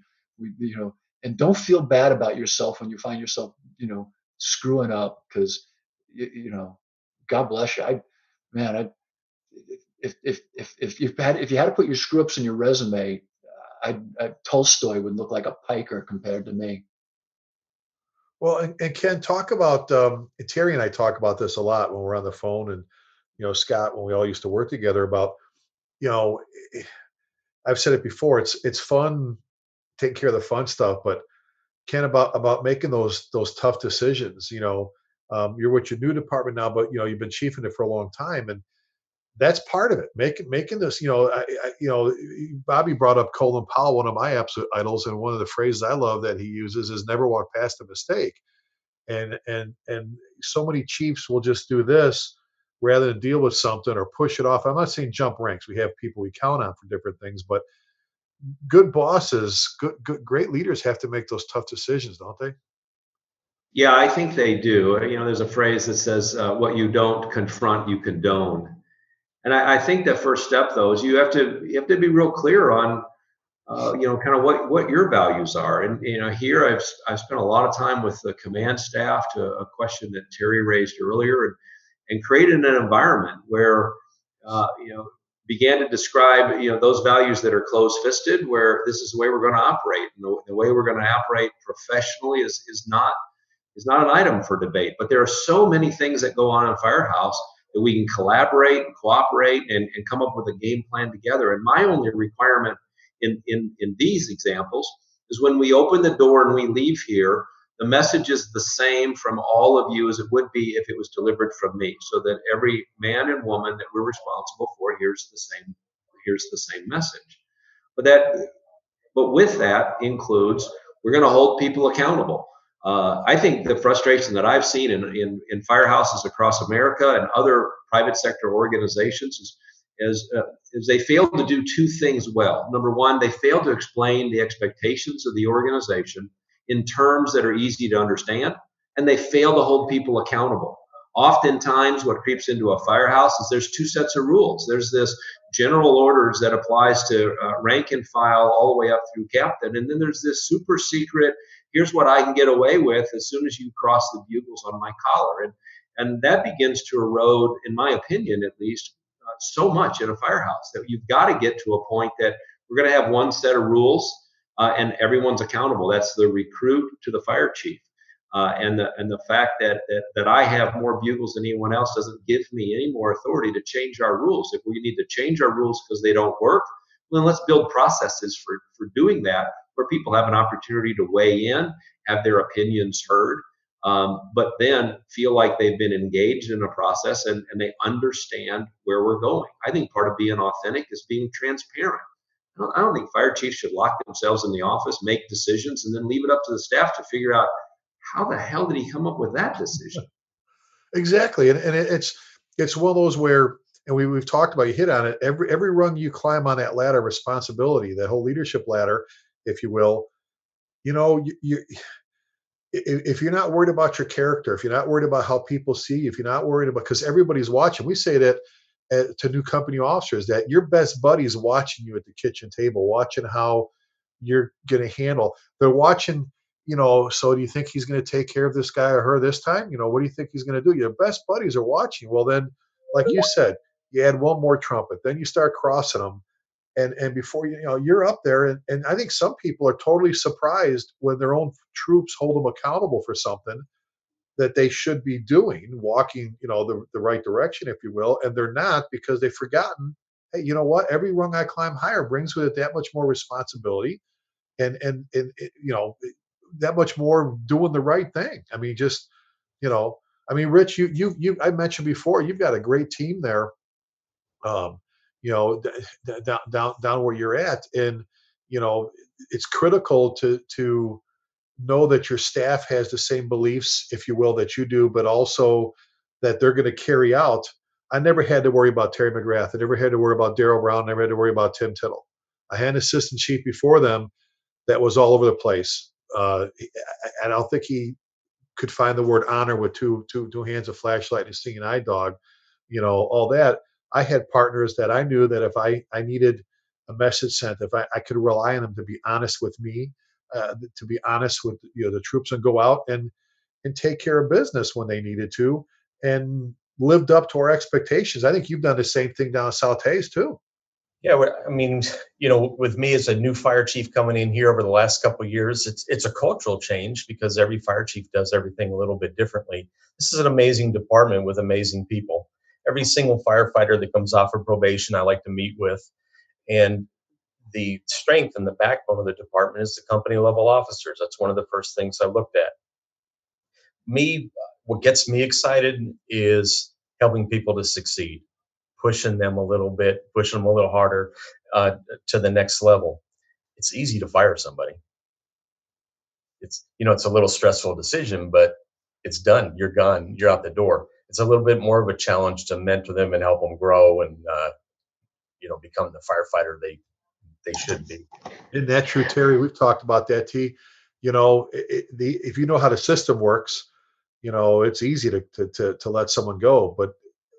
and don't feel bad about yourself when you find yourself, screwing up, because God bless you. Man, if you had to put your screw ups in your resume, Tolstoy would look like a piker compared to me. well, and Ken, talk about Terry and I talk about this a lot when we're on the phone, and Scott, when we all used to work together. About you know, I've said it before. It's fun taking care of the fun stuff, but Ken, about making those tough decisions. You're with your new department now, but you've been chiefing it for a long time, and that's part of it. Making this. Bobby brought up Colin Powell, one of my absolute idols, and one of the phrases I love that he uses is "never walk past a mistake." And so many chiefs will just do this rather than deal with something or push it off. I'm not saying jump ranks. We have people we count on for different things, but good bosses, great leaders have to make those tough decisions, don't they? Yeah, I think they do. There's a phrase that says, "What you don't confront, you condone." And I think the first step, though, is you have to be real clear on, kind of what your values are. And here I've spent a lot of time with the command staff to a question that Terry raised earlier, and created an environment where, uh, you know, began to describe, those values that are closed-fisted, where this is the way we're going to operate, and the way we're going to operate professionally is not an item for debate. But there are so many things that go on in a firehouse that we can collaborate and cooperate, and come up with a game plan together. And my only requirement in these examples is when we open the door and we leave here, the message is the same from all of you as it would be if it was delivered from me, so that every man and woman that we're responsible for hears the same message. But that but with that includes, we're going to hold people accountable. I think the frustration that I've seen in firehouses across America and other private sector organizations is they fail to do two things well. Number one, they fail to explain the expectations of the organization in terms that are easy to understand. and they fail to hold people accountable. Oftentimes what creeps into a firehouse is there's two sets of rules. There's this general orders that applies to rank and file all the way up through captain, and then there's this super secret, here's what I can get away with as soon as you cross the bugles on my collar. And that begins to erode, in my opinion at least, so much in a firehouse that you've got to get to a point that we're going to have one set of rules, and everyone's accountable. That's the recruit to the fire chief. And the fact that I have more bugles than anyone else doesn't give me any more authority to change our rules. If we need to change our rules because they don't work, then let's build processes for doing that, where people have an opportunity to weigh in, have their opinions heard, but then feel like they've been engaged in a process and they understand where we're going. I think part of being authentic is being transparent. I don't think fire chiefs should lock themselves in the office, make decisions, and then leave it up to the staff to figure out how the hell did he come up with that decision. Exactly, and it's one of those where, and we've talked about, you hit on it. Every rung you climb on that ladder of responsibility, that whole leadership ladder, if you will, you if you're not worried about your character, if you're not worried about how people see you, if you're not worried about, because everybody's watching. We say that to new company officers, that your best buddy's watching you at the kitchen table, watching how you're going to handle. They're watching, so do you think he's going to take care of this guy or her this time? What do you think he's going to do? Your best buddies are watching. Well, then, like you said, you add one more trumpet, then you start crossing them. And before you're up there, and I think some people are totally surprised when their own troops hold them accountable for something that they should be doing, walking the right direction, if you will, and they're not, because they've forgotten. Hey, you know what? Every rung I climb higher brings with it that much more responsibility, and that much more doing the right thing. I mean, just Rich, I mentioned before, you've got a great team there, um, down where you're at, and it's critical to know that your staff has the same beliefs, if you will, that you do, but also that they're going to carry out. I never had to worry about Terry McGrath. I never had to worry about Daryl Brown. I never had to worry about Tim Tittle. I had an assistant chief before them that was all over the place. I don't think he could find the word honor with two hands, of flashlight, and a stinging eye dog, all that. I had partners that I knew that if I needed a message sent, if I could rely on them to be honest with me, to be honest with the troops, and go out and take care of business when they needed to, and lived up to our expectations. I think you've done the same thing down at South Hays too. Yeah, I mean, with me as a new fire chief coming in here over the last couple of years, it's a cultural change, because every fire chief does everything a little bit differently. This is an amazing department with amazing people. Every single firefighter that comes off of probation, I like to meet with, and the strength and the backbone of the department is the company level officers. That's one of the first things I looked at. What gets me excited is helping people to succeed, pushing them a little bit, pushing them a little harder to the next level. It's easy to fire somebody. It's a little stressful decision, but it's done. You're gone. You're out the door. It's a little bit more of a challenge to mentor them and help them grow and become the firefighter they should be. Isn't that true, Terry? We've talked about that, T. If you know how the system works, it's easy to let someone go. But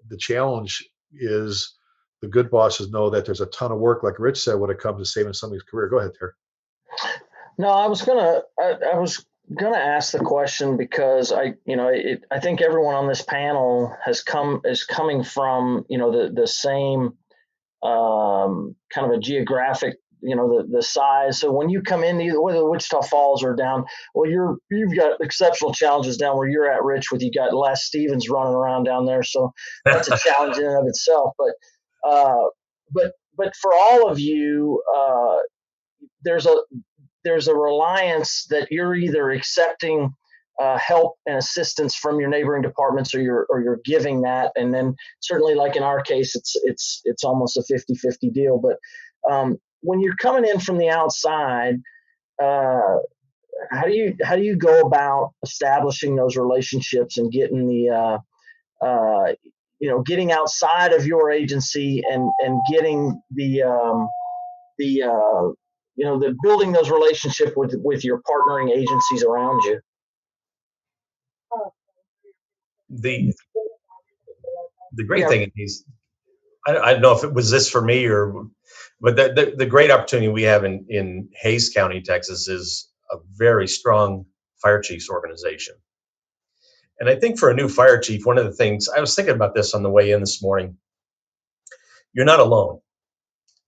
the challenge is, the good bosses know that there's a ton of work, like Rich said, when it comes to saving somebody's career. Go ahead, Terry. No, I was gonna ask the question because I think everyone on this panel is coming from the same kind of a geographic, the size. So when you come in, whether Wichita Falls or down, well, you've got exceptional challenges down where you're at, Rich, with you got Les Stevens running around down there. So that's a challenge in and of itself. But for all of you, there's a reliance that you're either accepting help and assistance from your neighboring departments, or you're giving that. And then certainly, like in our case, it's almost a 50-50 deal. But when you're coming in from the outside, how do you go about establishing those relationships and getting getting outside of your agency and getting the building those relationships with your partnering agencies around you? The the great thing is I don't know if it was this for me but the great opportunity we have in Hayes County, Texas, is a very strong fire chiefs organization. And I think for a new fire chief, one of the things I was thinking about this on the way in this morning, you're not alone.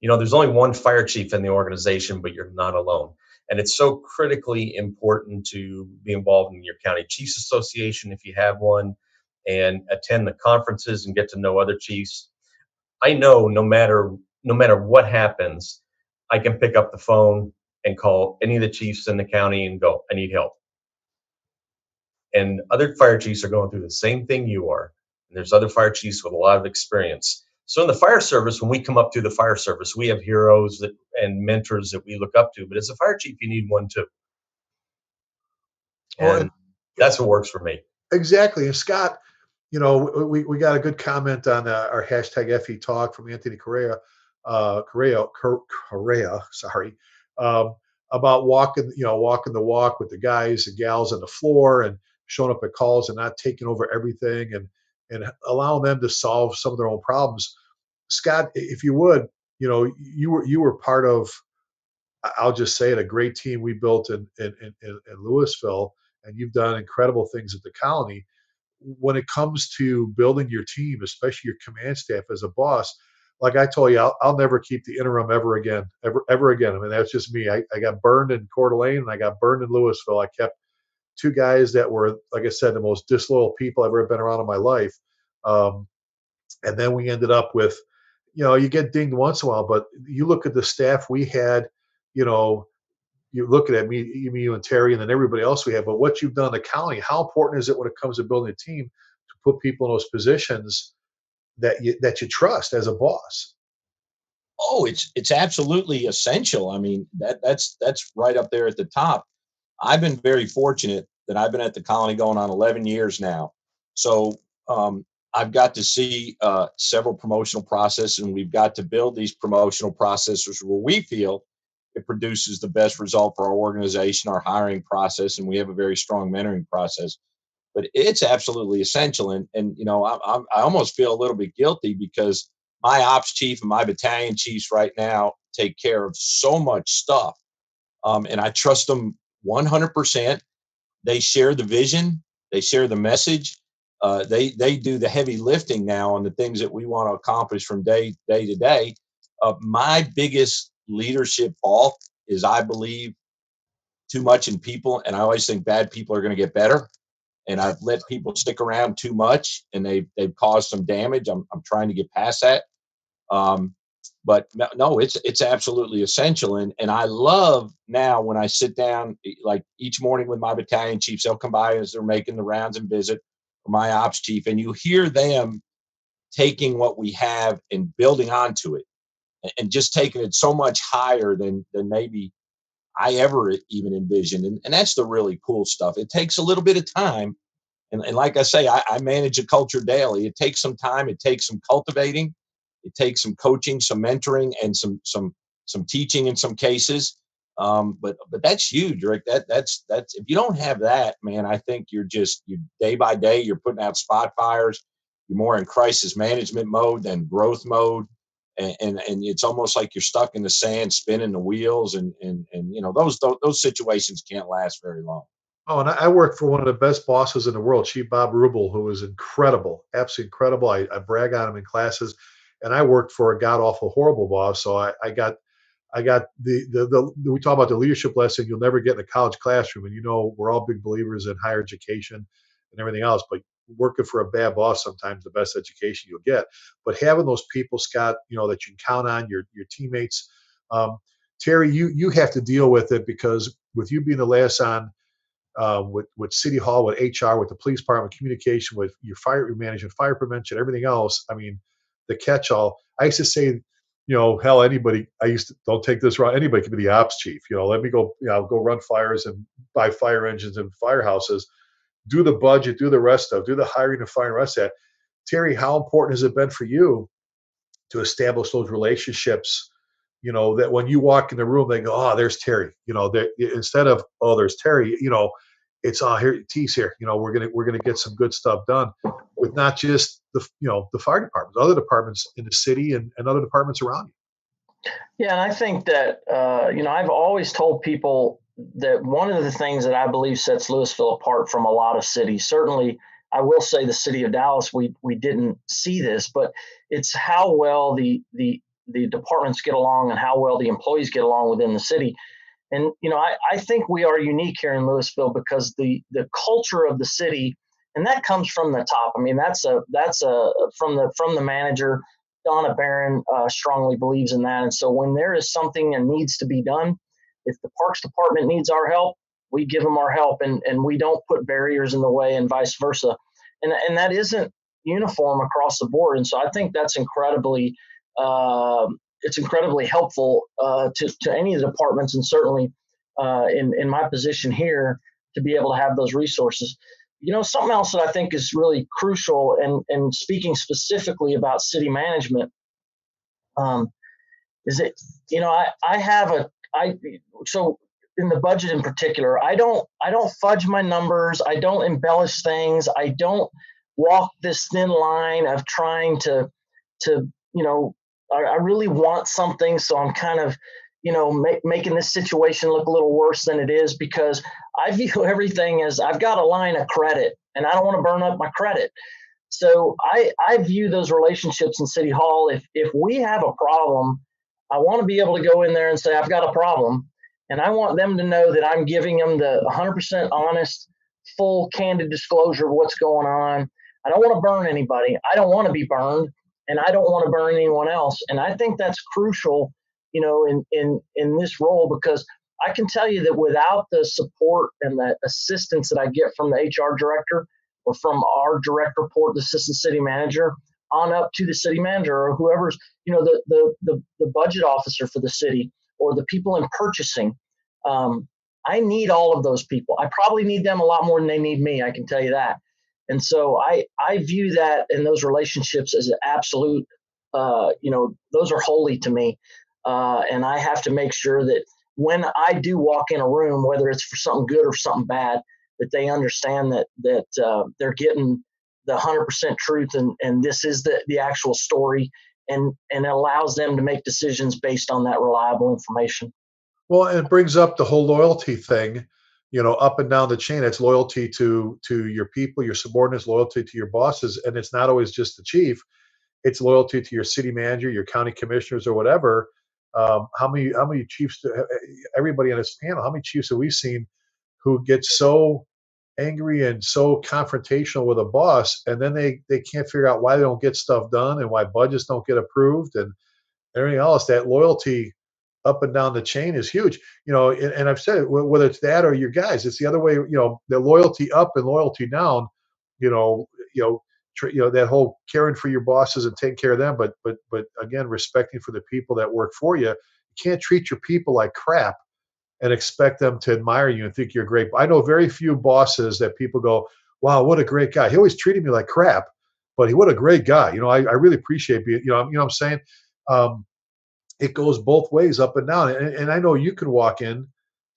There's only one fire chief in the organization, but you're not alone. And it's so critically important to be involved in your county chiefs association if you have one, and attend the conferences and get to know other chiefs. I know no matter what happens, I can pick up the phone and call any of the chiefs in the county and go, I need help. And other fire chiefs are going through the same thing you are. And there's other fire chiefs with a lot of experience. So in the fire service, when we come up through the fire service, we have heroes and mentors that we look up to. But as a fire chief, you need one too. Well, And that's what works for me. exactly. And Scott, we got a good comment on our hashtag FE Talk from Anthony Correa, sorry, um, about walking the walk with the guys and gals on the floor and showing up at calls and not taking over everything and allowing them to solve some of their own problems. Scott, if you would, you were part of, I'll just say it, a great team we built in Louisville, and you've done incredible things at the colony. When it comes to building your team, especially your command staff as a boss, like I told you, I'll never keep the interim ever again. I mean, that's just me. I got burned in Coeur d'Alene and I got burned in Louisville. I kept two guys that were, like I said, the most disloyal people I've ever been around in my life. Um, and then we ended up with, you get dinged once in a while, but you look at the staff we had, you know, you're looking at me, you and Terry, and then everybody else we have. But what you've done in the county, how important is it when it comes to building a team to put people in those positions that you trust as a boss? Oh, it's absolutely essential. I mean, that's right up there at the top. I've been very fortunate that I've been at the colony going on 11 years now. So I've got to see several promotional processes, and we've got to build these promotional processes where we feel it produces the best result for our organization, our hiring process, and we have a very strong mentoring process. But it's absolutely essential. And I almost feel a little bit guilty because my ops chief and my battalion chiefs right now take care of so much stuff, and I trust them 100%. They share the vision, they share the message. They do the heavy lifting now on the things that we want to accomplish from day to day. My biggest leadership fault is I believe too much in people, and I always think bad people are going to get better. And I've let people stick around too much, and they've caused some damage. I'm trying to get past that. Um, but no, it's absolutely essential. And I love now when I sit down like each morning with my battalion chiefs, they'll come by as they're making the rounds and visit, or my ops chief, and you hear them taking what we have and building onto it, and just taking it so much higher than maybe I ever even envisioned. And that's the really cool stuff. It takes a little bit of time. And like I say, I manage a culture daily. It takes some time. It takes some cultivating. It takes some coaching, some mentoring, and some teaching in some cases. But that's huge, Rick. That's if you don't have that, man, I think you day by day you're putting out spot fires. You're more in crisis management mode than growth mode, and it's almost like you're stuck in the sand, spinning the wheels, and those situations can't last very long. Oh, and I worked for one of the best bosses in the world, Chief Bob Rubel, who was incredible, absolutely incredible. I brag on him in classes, and I worked for a god awful horrible boss. So I got we talk about the leadership lesson you'll never get in a college classroom, and we're all big believers in higher education and everything else, but working for a bad boss sometimes the best education you'll get. But having those people, Scott, that you can count on, your teammates. Um, Terry, you have to deal with it because with you being the last on with City Hall, with HR, with the police department, communication, with your fire management, fire prevention, everything else. I mean, the catch-all. I used to say, hell, anybody. I used to don't take this wrong. Anybody can be the ops chief. Let me go. Go run fires and buy fire engines and firehouses. Do the budget. Do the rest of. Do the hiring and firing. Rest of that. Terry, how important has it been for you to establish those relationships? That when you walk in the room, they go, "Oh, there's Terry." Instead of, "Oh, there's Terry." it's here, T's here. We're gonna get some good stuff done with not just the fire departments, other departments in the city and other departments around you. Yeah, and I think that I've always told people that one of the things that I believe sets Louisville apart from a lot of cities, certainly I will say the city of Dallas, we didn't see this, but it's how well the departments get along and how well the employees get along within the city. And I think we are unique here in Louisville because the culture of the city, and that comes from the top. I mean, that's a from the manager. Donna Barron strongly believes in that, and so when there is something that needs to be done, if the Parks Department needs our help, we give them our help, and we don't put barriers in the way, and vice versa. And that isn't uniform across the board, and so I think that's incredibly uh, it's incredibly helpful to any of the departments, and certainly in my position here to be able to have those resources. Something else that I think is really crucial, and speaking specifically about city management, um, is it I have a I so in the budget in particular, I don't fudge my numbers, I don't embellish things, I don't walk this thin line of trying to I really want something, so I'm kind of making this situation look a little worse than it is, because I view everything as I've got a line of credit and I don't want to burn up my credit. So I view those relationships in City Hall. If we have a problem, I want to be able to go in there and say I've got a problem, and I want them to know that I'm giving them the 100% honest, full, candid disclosure of what's going on. I don't want to burn anybody. I don't want to be burned, and I don't want to burn anyone else. And I think that's crucial, in this role, because I can tell you that without the support and the assistance that I get from the HR director, or from our direct report, the assistant city manager, on up to the city manager, or whoever's, the budget officer for the city, or the people in purchasing. I need all of those people. I probably need them a lot more than they need me. I can tell you that. And so I view that in those relationships as an absolute, those are holy to me. And I have to make sure that when I do walk in a room, whether it's for something good or something bad, that they understand that they're getting the 100% truth, and this is the actual story, and it allows them to make decisions based on that reliable information. Well, and it brings up the whole loyalty thing, up and down the chain. It's loyalty to your people, your subordinates, loyalty to your bosses, and it's not always just the chief. It's loyalty to your city manager, your county commissioners, or whatever. How many chiefs? Everybody on this panel. How many chiefs have we seen who get so angry and so confrontational with a boss, and then they can't figure out why they don't get stuff done and why budgets don't get approved and everything else. That loyalty up and down the chain is huge. And I've said it, whether it's that or your guys, it's the other way. The loyalty up and loyalty down. You know, you know, that whole caring for your bosses and taking care of them, but again, respecting for the people that work for you. You can't treat your people like crap and expect them to admire you and think you're great. I know very few bosses that people go, "Wow, what a great guy. He always treated me like crap, but what a great guy." I really appreciate being. What I'm saying. Um, it goes both ways, up and down. And I know you can walk in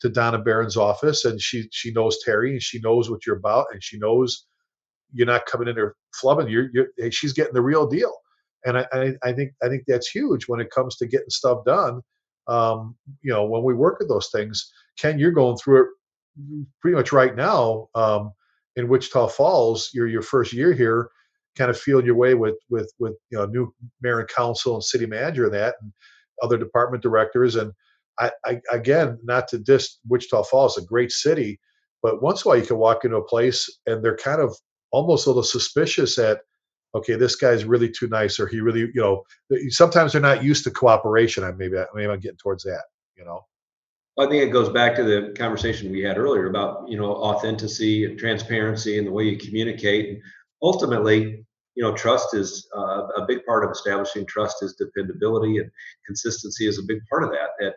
to Donna Barron's office, and she knows Terry, and she knows what you're about, and she knows you're not coming in there flubbing. Hey, she's getting the real deal, and I think that's huge when it comes to getting stuff done. When we work at those things, Ken, you're going through it pretty much right now, in Wichita Falls. Your first year here, kind of feeling your way with new mayor and council and city manager and that, and other department directors. And I again, not to diss Wichita Falls, a great city, but once in a while you can walk into a place and they're kind of almost a little suspicious that, okay, this guy's really too nice, or he really, sometimes they're not used to cooperation. Maybe I'm getting towards that, you know. I think it goes back to the conversation we had earlier about, authenticity and transparency and the way you communicate. And ultimately, trust is a big part of establishing trust is dependability, and consistency is a big part of that. That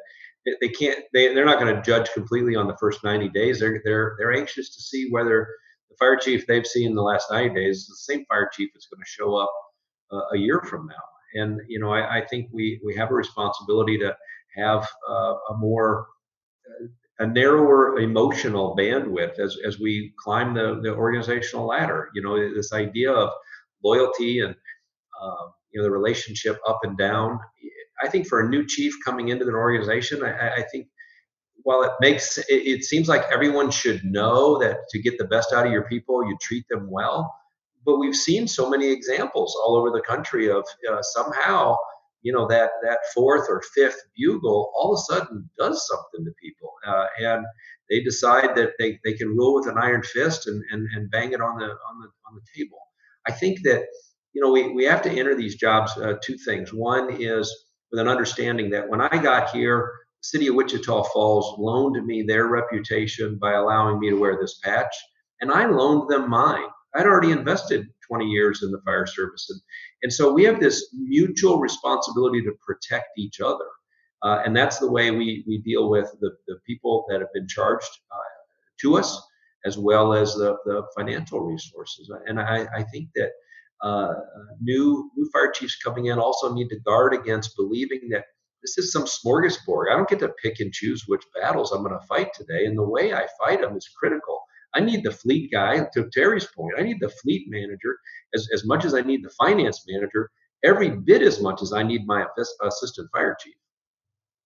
they can't, they're not going to judge completely on the first 90 days. They're anxious to see whether the fire chief they've seen in the last 90 days is the same fire chief that's going to show up a year from now. And, I think we have a responsibility to have a more a narrower emotional bandwidth as we climb the organizational ladder. This idea of loyalty and the relationship up and down. I think for a new chief coming into an organization, I think while it seems like everyone should know that to get the best out of your people, you treat them well. But we've seen so many examples all over the country of somehow, that fourth or fifth bugle all of a sudden does something to people, and they decide that they can rule with an iron fist and bang it on the table. I think that we have to enter these jobs two things. One is with an understanding that when I got here, the city of Wichita Falls loaned me their reputation by allowing me to wear this patch, and I loaned them mine. I'd already invested 20 years in the fire service. And so we have this mutual responsibility to protect each other. And that's the way we deal with the people that have been charged to us, as well as the financial resources. And I think that new fire chiefs coming in also need to guard against believing that this is some smorgasbord. I don't get to pick and choose which battles I'm going to fight today, and the way I fight them is critical. I need the fleet guy, to Terry's point. I need the fleet manager as much as I need the finance manager, every bit as much as I need my assistant fire chief.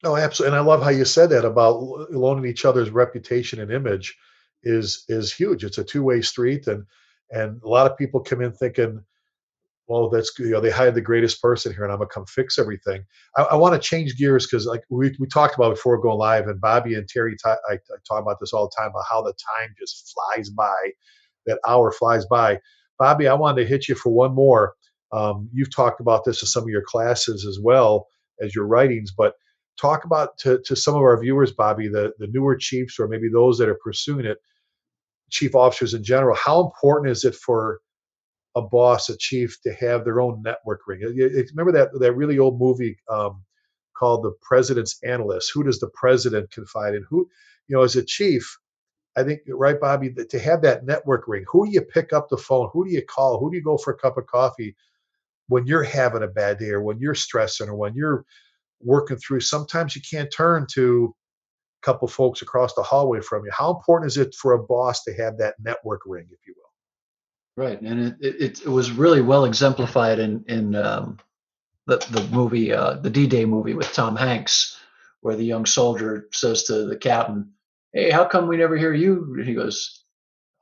No, absolutely. And I love how you said that about loaning each other's reputation and image is huge. It's a two-way street, and a lot of people come in thinking, well, that's they hired the greatest person here, and I'm gonna come fix everything. I want to change gears because like we talked about before going live, and Bobby and Terry I talk about this all the time about how the time just flies by. That hour flies by. Bobby, I wanted to hit you for one more. You've talked about this in some of your classes as well as your writings, but talk about to some of our viewers, Bobby, the newer chiefs or maybe those that are pursuing it, chief officers in general. How important is it for a boss, a chief, to have their own network ring? Remember that really old movie called The President's Analyst? Who does the president confide in? Who, as a chief, I think, right, Bobby, that to have that network ring, who do you pick up the phone? Who do you call? Who do you go for a cup of coffee when you're having a bad day or when you're stressing or when you're working through? Sometimes you can't turn to a couple folks across the hallway from you. How important is it for a boss to have that network ring, if you will? Right, and it was really well exemplified in the movie, the D-Day movie with Tom Hanks, where the young soldier says to the captain, "Hey, how come we never hear you?" And he goes,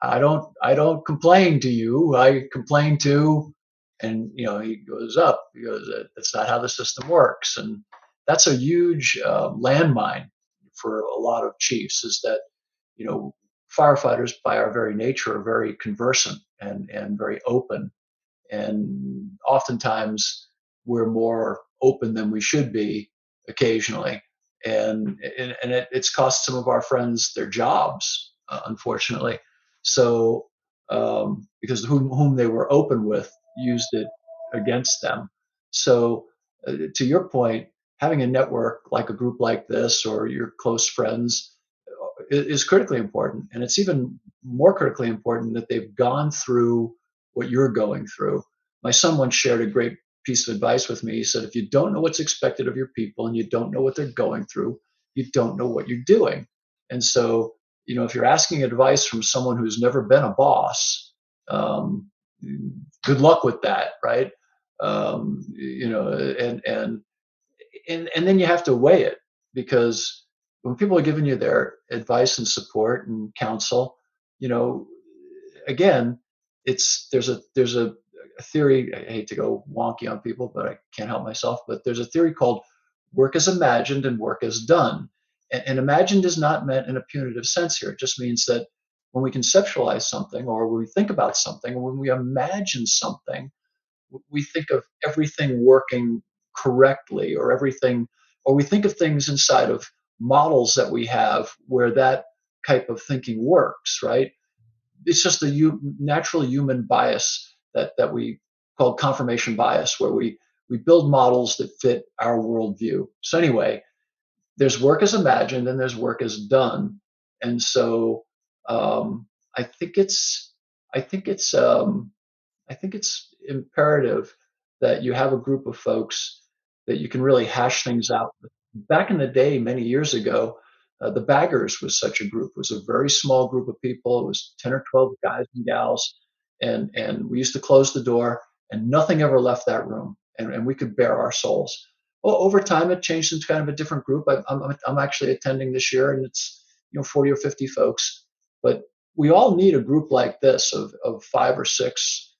"I don't complain to you. I complain to," and he goes up. He goes, "That's not how the system works," and that's a huge landmine for a lot of chiefs. Is that you know firefighters by our very nature are very conversant and very open, and oftentimes we're more open than we should be occasionally, and it's cost some of our friends their jobs, unfortunately. So because whom they were open with used it against them. So to your point, having a network like a group like this or your close friends is critically important, and it's even more critically important that they've gone through what you're going through. My son once shared a great piece of advice with me. He said, if you don't know what's expected of your people and you don't know what they're going through, you don't know what you're doing. And so, if you're asking advice from someone who's never been a boss, good luck with that, right? And then you have to weigh it, because when people are giving you their advice and support and counsel, you know, again, there's a theory. I hate to go wonky on people, but I can't help myself. But there's a theory called work as imagined and work as done. And imagined is not meant in a punitive sense here. It just means that when we conceptualize something, or when we think about something, or when we imagine something, we think of everything working correctly, or we think of things inside of models that we have where that type of thinking works, right? It's just a natural human bias that we call confirmation bias, where we build models that fit our worldview. So anyway, there's work as imagined and there's work as done, and so um, I think it's I think it's I think it's imperative that you have a group of folks that you can really hash things out. Back in the day, many years ago, The Baggers was such a group. It was a very small group of people. It was 10 or 12 guys and gals. And we used to close the door and nothing ever left that room. And we could bare our souls. Well, over time, it changed into kind of a different group. I'm actually attending this year, and it's 40 or 50 folks. But we all need a group like this of 5 or 6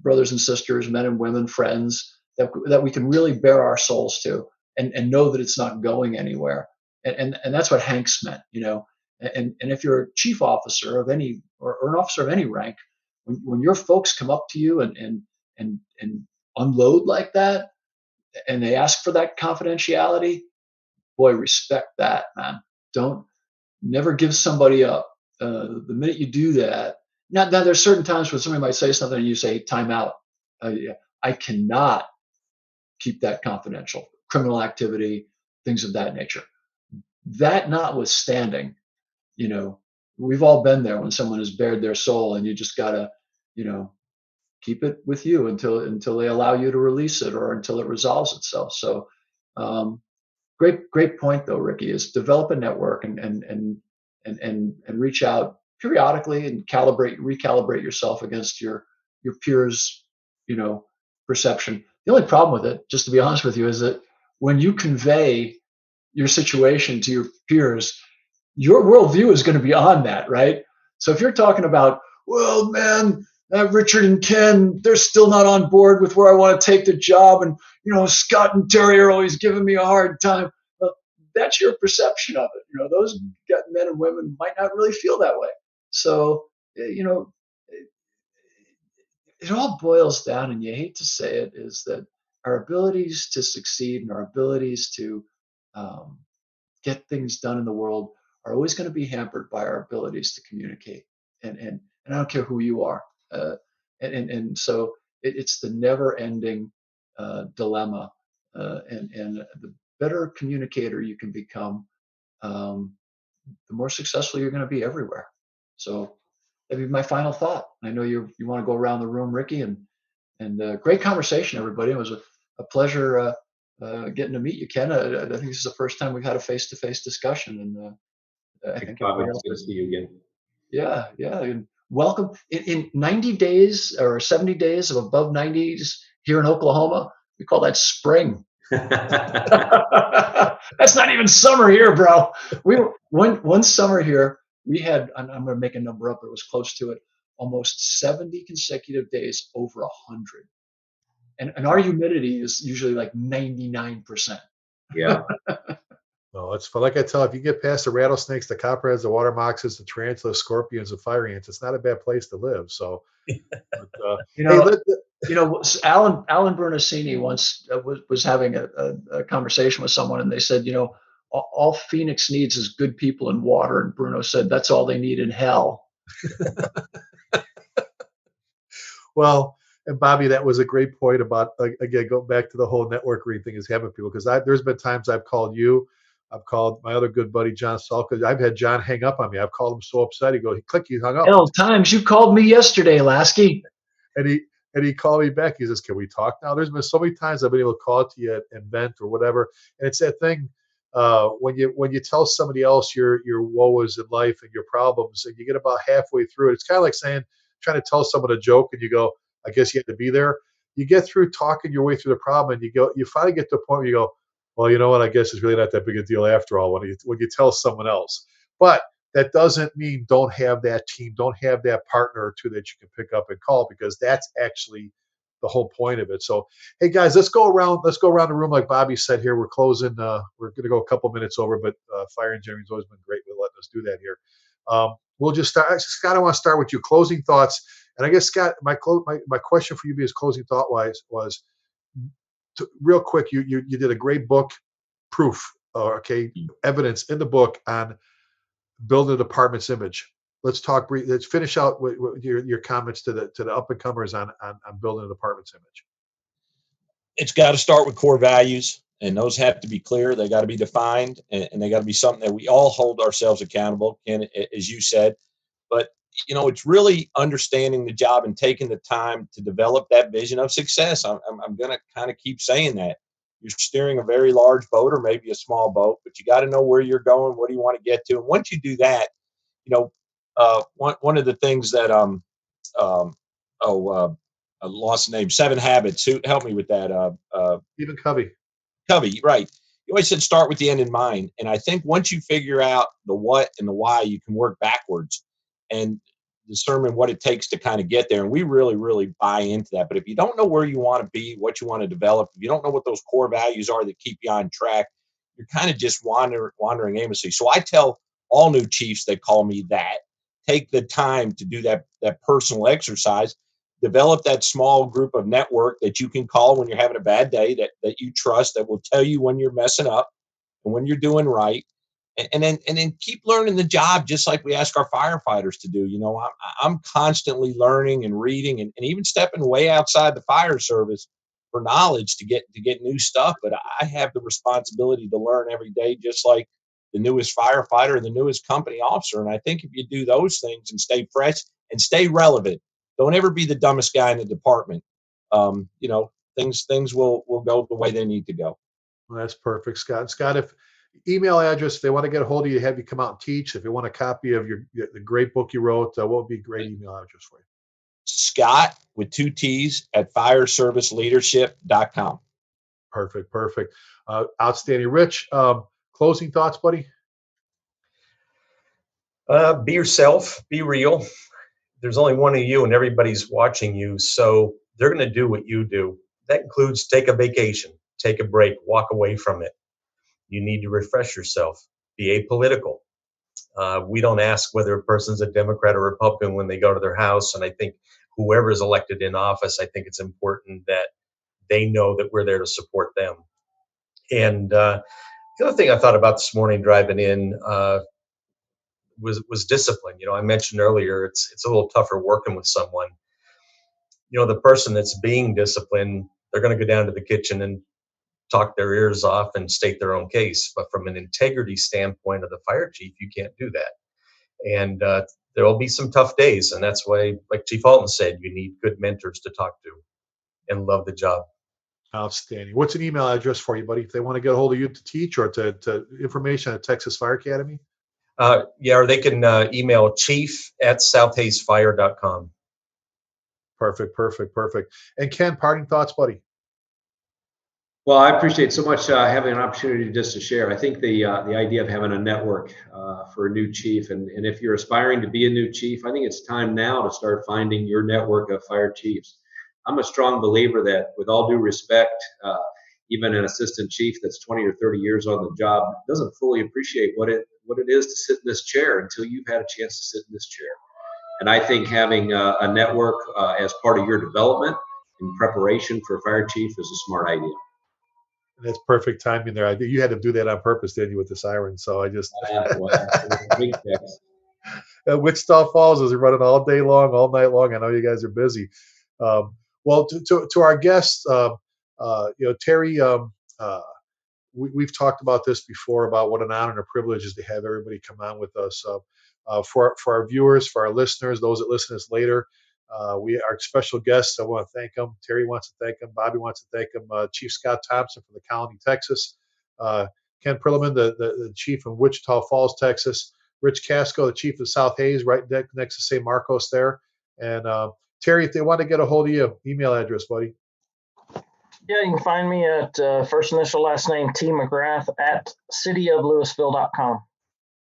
brothers and sisters, men and women, friends that we can really bare our souls to, and know that it's not going anywhere. And that's what Hanks meant. And if you're a chief officer of any or an officer of any rank, when your folks come up to you and unload like that, and they ask for that confidentiality, boy, respect that, man. Don't never give somebody up. The minute you do that, now there's certain times when somebody might say something and you say, time out. Yeah, I cannot keep that confidential. Criminal activity, things of that nature. That notwithstanding, we've all been there when someone has bared their soul, and you just gotta, you know, keep it with you until they allow you to release it or until it resolves itself. So, um, great point though, Ricky, is develop a network and reach out periodically and recalibrate yourself against your peers, you know, perception. The only problem with it, just to be honest with you, is that when you convey your situation to your peers, your worldview is going to be on that, right? So if you're talking about, well, man, Richard and Ken, they're still not on board with where I want to take the job, and Scott and Terry are always giving me a hard time. Well, that's your perception of it. Those men and women might not really feel that way. So, it all boils down, and you hate to say it, is that our abilities to succeed and our abilities to um, get things done in the world are always going to be hampered by our abilities to communicate. And I don't care who you are. And so it's the never-ending dilemma. And the better communicator you can become, um, the more successful you're going to be everywhere. So that'd be my final thought. I know you want to go around the room, Ricky, and great conversation, everybody. It was a pleasure getting to meet you, Ken. I think this is the first time we've had a face-to-face discussion, and I think Bobby, everybody it's else good to is. see you again. Yeah. And welcome in 90 days or 70 days of above 90s here in Oklahoma. We call that spring. That's not even summer here, bro. We were one summer here. We had, I'm going to make a number up. It was close to it. Almost 70 consecutive days over 100. And our humidity is usually like 99%. Yeah. No, it's fun. Like I tell, if you get past the rattlesnakes, the copperheads, the water moccasins, the tarantulas, scorpions, and fire ants, it's not a bad place to live. So, but, You hey, know, Alan Bernasini once was having a conversation with someone, and they said, all Phoenix needs is good people and water. And Bruno said, that's all they need in hell. well, and Bobby, that was a great point about, again, go back to the whole networking thing is having people, because there's been times I've called you, I've called my other good buddy John Salka. I've had John hang up on me. I've called him so upset. He goes, click, he hung up. Hell, times you called me yesterday, Lasky. And he called me back. He says, "Can we talk now?" There's been so many times I've been able to call to you and vent or whatever. And it's that thing when you tell somebody else your woes in life and your problems, and you get about halfway through it. It's kind of like trying to tell someone a joke, and you go, "I guess you had to be there." You get through talking your way through the problem, and you finally get to a point where you go, "Well, you know what? I guess it's really not that big a deal after all." When you tell someone else, but that doesn't mean don't have that team, don't have that partner or two that you can pick up and call, because that's actually the whole point of it. So, hey guys, let's go around the room like Bobby said here. We're closing. We're going to go a couple minutes over, but Fire Engineering's always been great with letting us do that here. We'll just start. Scott, I want to start with you. Closing thoughts, and I guess Scott, my question for you, as closing thought wise, was real quick. You did a great book, proof, okay, evidence in the book on build a department's image. Let's talk. Let's finish out with your comments to the up and comers on building a department's image. It's got to start with core values, and those have to be clear. They got to be defined, and they got to be something that we all hold ourselves accountable. And as you said, but it's really understanding the job and taking the time to develop that vision of success. I'm going to kind of keep saying that. You're steering a very large boat or maybe a small boat, but you got to know where you're going. What do you want to get to? And once you do that, you know, one of the things that um oh I lost the name. Seven Habits. Who help me with that? Stephen Covey. Covey, right. You always said start with the end in mind. And I think once you figure out the what and the why, you can work backwards and determine what it takes to kind of get there. And we really, really buy into that. But if you don't know where you want to be, what you want to develop, if you don't know what those core values are that keep you on track, you're kind of just wandering aimlessly. So I tell all new chiefs that call me that take the time to do that personal exercise, develop that small group of network that you can call when you're having a bad day, that you trust, that will tell you when you're messing up and when you're doing right, and then keep learning the job, just like we ask our firefighters to do. I'm constantly learning and reading, and even stepping way outside the fire service for knowledge to get new stuff. But I have the responsibility to learn every day, just like the newest firefighter and the newest company officer. And I think if you do those things and stay fresh and stay relevant, don't ever be the dumbest guy in the department. Things will go the way they need to go. Well, that's perfect, Scott. Scott, if email address, if they want to get a hold of you, have you come out and teach. If they want a copy of the great book you wrote, what would be a great email address for you? Scott with two T's at fireserviceleadership.com. Perfect, perfect. Outstanding. Rich, closing thoughts, buddy? Be yourself, be real. There's only one of you and everybody's watching you. So they're going to do what you do. That includes take a vacation, take a break, walk away from it. You need to refresh yourself, be apolitical. We don't ask whether a person's a Democrat or Republican when they go to their house. And I think whoever is elected in office, I think it's important that they know that we're there to support them. And the other thing I thought about this morning driving in was discipline. I mentioned earlier it's a little tougher working with someone. The person that's being disciplined, they're going to go down to the kitchen and talk their ears off and state their own case. But from an integrity standpoint of the fire chief, you can't do that. And there will be some tough days. And that's why, like Chief Alton said, you need good mentors to talk to and love the job. Outstanding. What's an email address for you, buddy? If they want to get a hold of you to teach or to information at Texas Fire Academy? Or they can email chief@southhazefire.com. Perfect, perfect, perfect. And Ken, parting thoughts, buddy? Well, I appreciate so much having an opportunity just to share. I think the idea of having a network for a new chief, and if you're aspiring to be a new chief, I think it's time now to start finding your network of fire chiefs. I'm a strong believer that, with all due respect, even an assistant chief that's 20 or 30 years on the job doesn't fully appreciate what it is to sit in this chair until you've had a chance to sit in this chair. And I think having a network as part of your development in preparation for fire chief is a smart idea. That's perfect timing there. You had to do that on purpose, didn't you, with the siren? So I just Wichita Falls is running all day long, all night long. I know you guys are busy. Well, to our guests, Terry, we've talked about this before about what an honor and a privilege is to have everybody come on with us. For our viewers, for our listeners, those that listen to us later, our special guests. I want to thank them. Terry wants to thank them. Bobby wants to thank them. Chief Scott Thompson from the Colony, Texas. Ken Prillaman, the chief of Wichita Falls, Texas. Rich Kasko, the chief of South Hays, right next to St. Marcos there. And Terry, if they want to get a hold of you, email address, buddy. Yeah, you can find me at first initial last name T McGrath at cityoflouisville.com.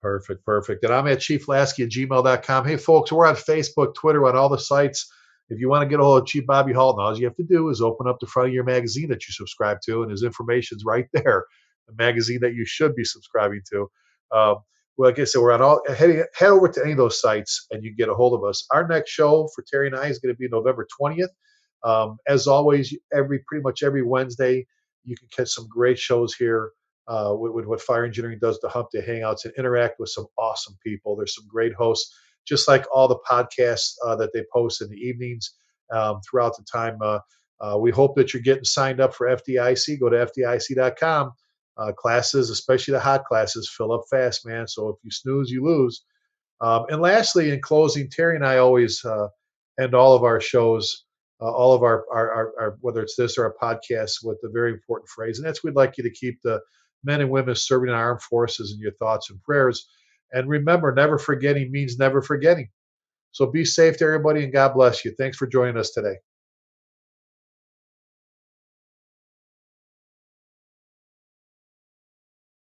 Perfect, perfect. And I'm at chieflasky@gmail.com. Hey, folks, we're on Facebook, Twitter, on all the sites. If you want to get a hold of Chief Bobby Halton, all you have to do is open up the front of your magazine that you subscribe to, and his information's right there. The magazine that you should be subscribing to. Well, like I said, we're on all. Head over to any of those sites, and you can get a hold of us. Our next show for Terry and I is going to be November 20th. As always, pretty much every Wednesday, you can catch some great shows here. With what fire engineering does to Humpday Hangouts and interact with some awesome people. There's some great hosts, just like all the podcasts that they post in the evenings throughout the time. We hope that you're getting signed up for FDIC. Go to FDIC.com. Classes, especially the hot classes, fill up fast, man. So if you snooze, you lose. And lastly, in closing, Terry and I always end all of our shows all of our whether it's this or a podcast with a very important phrase, and that's we'd like you to keep the men and women serving in our armed forces in your thoughts and prayers. And remember, never forgetting means never forgetting. So be safe to everybody, and God bless you. Thanks for joining us today.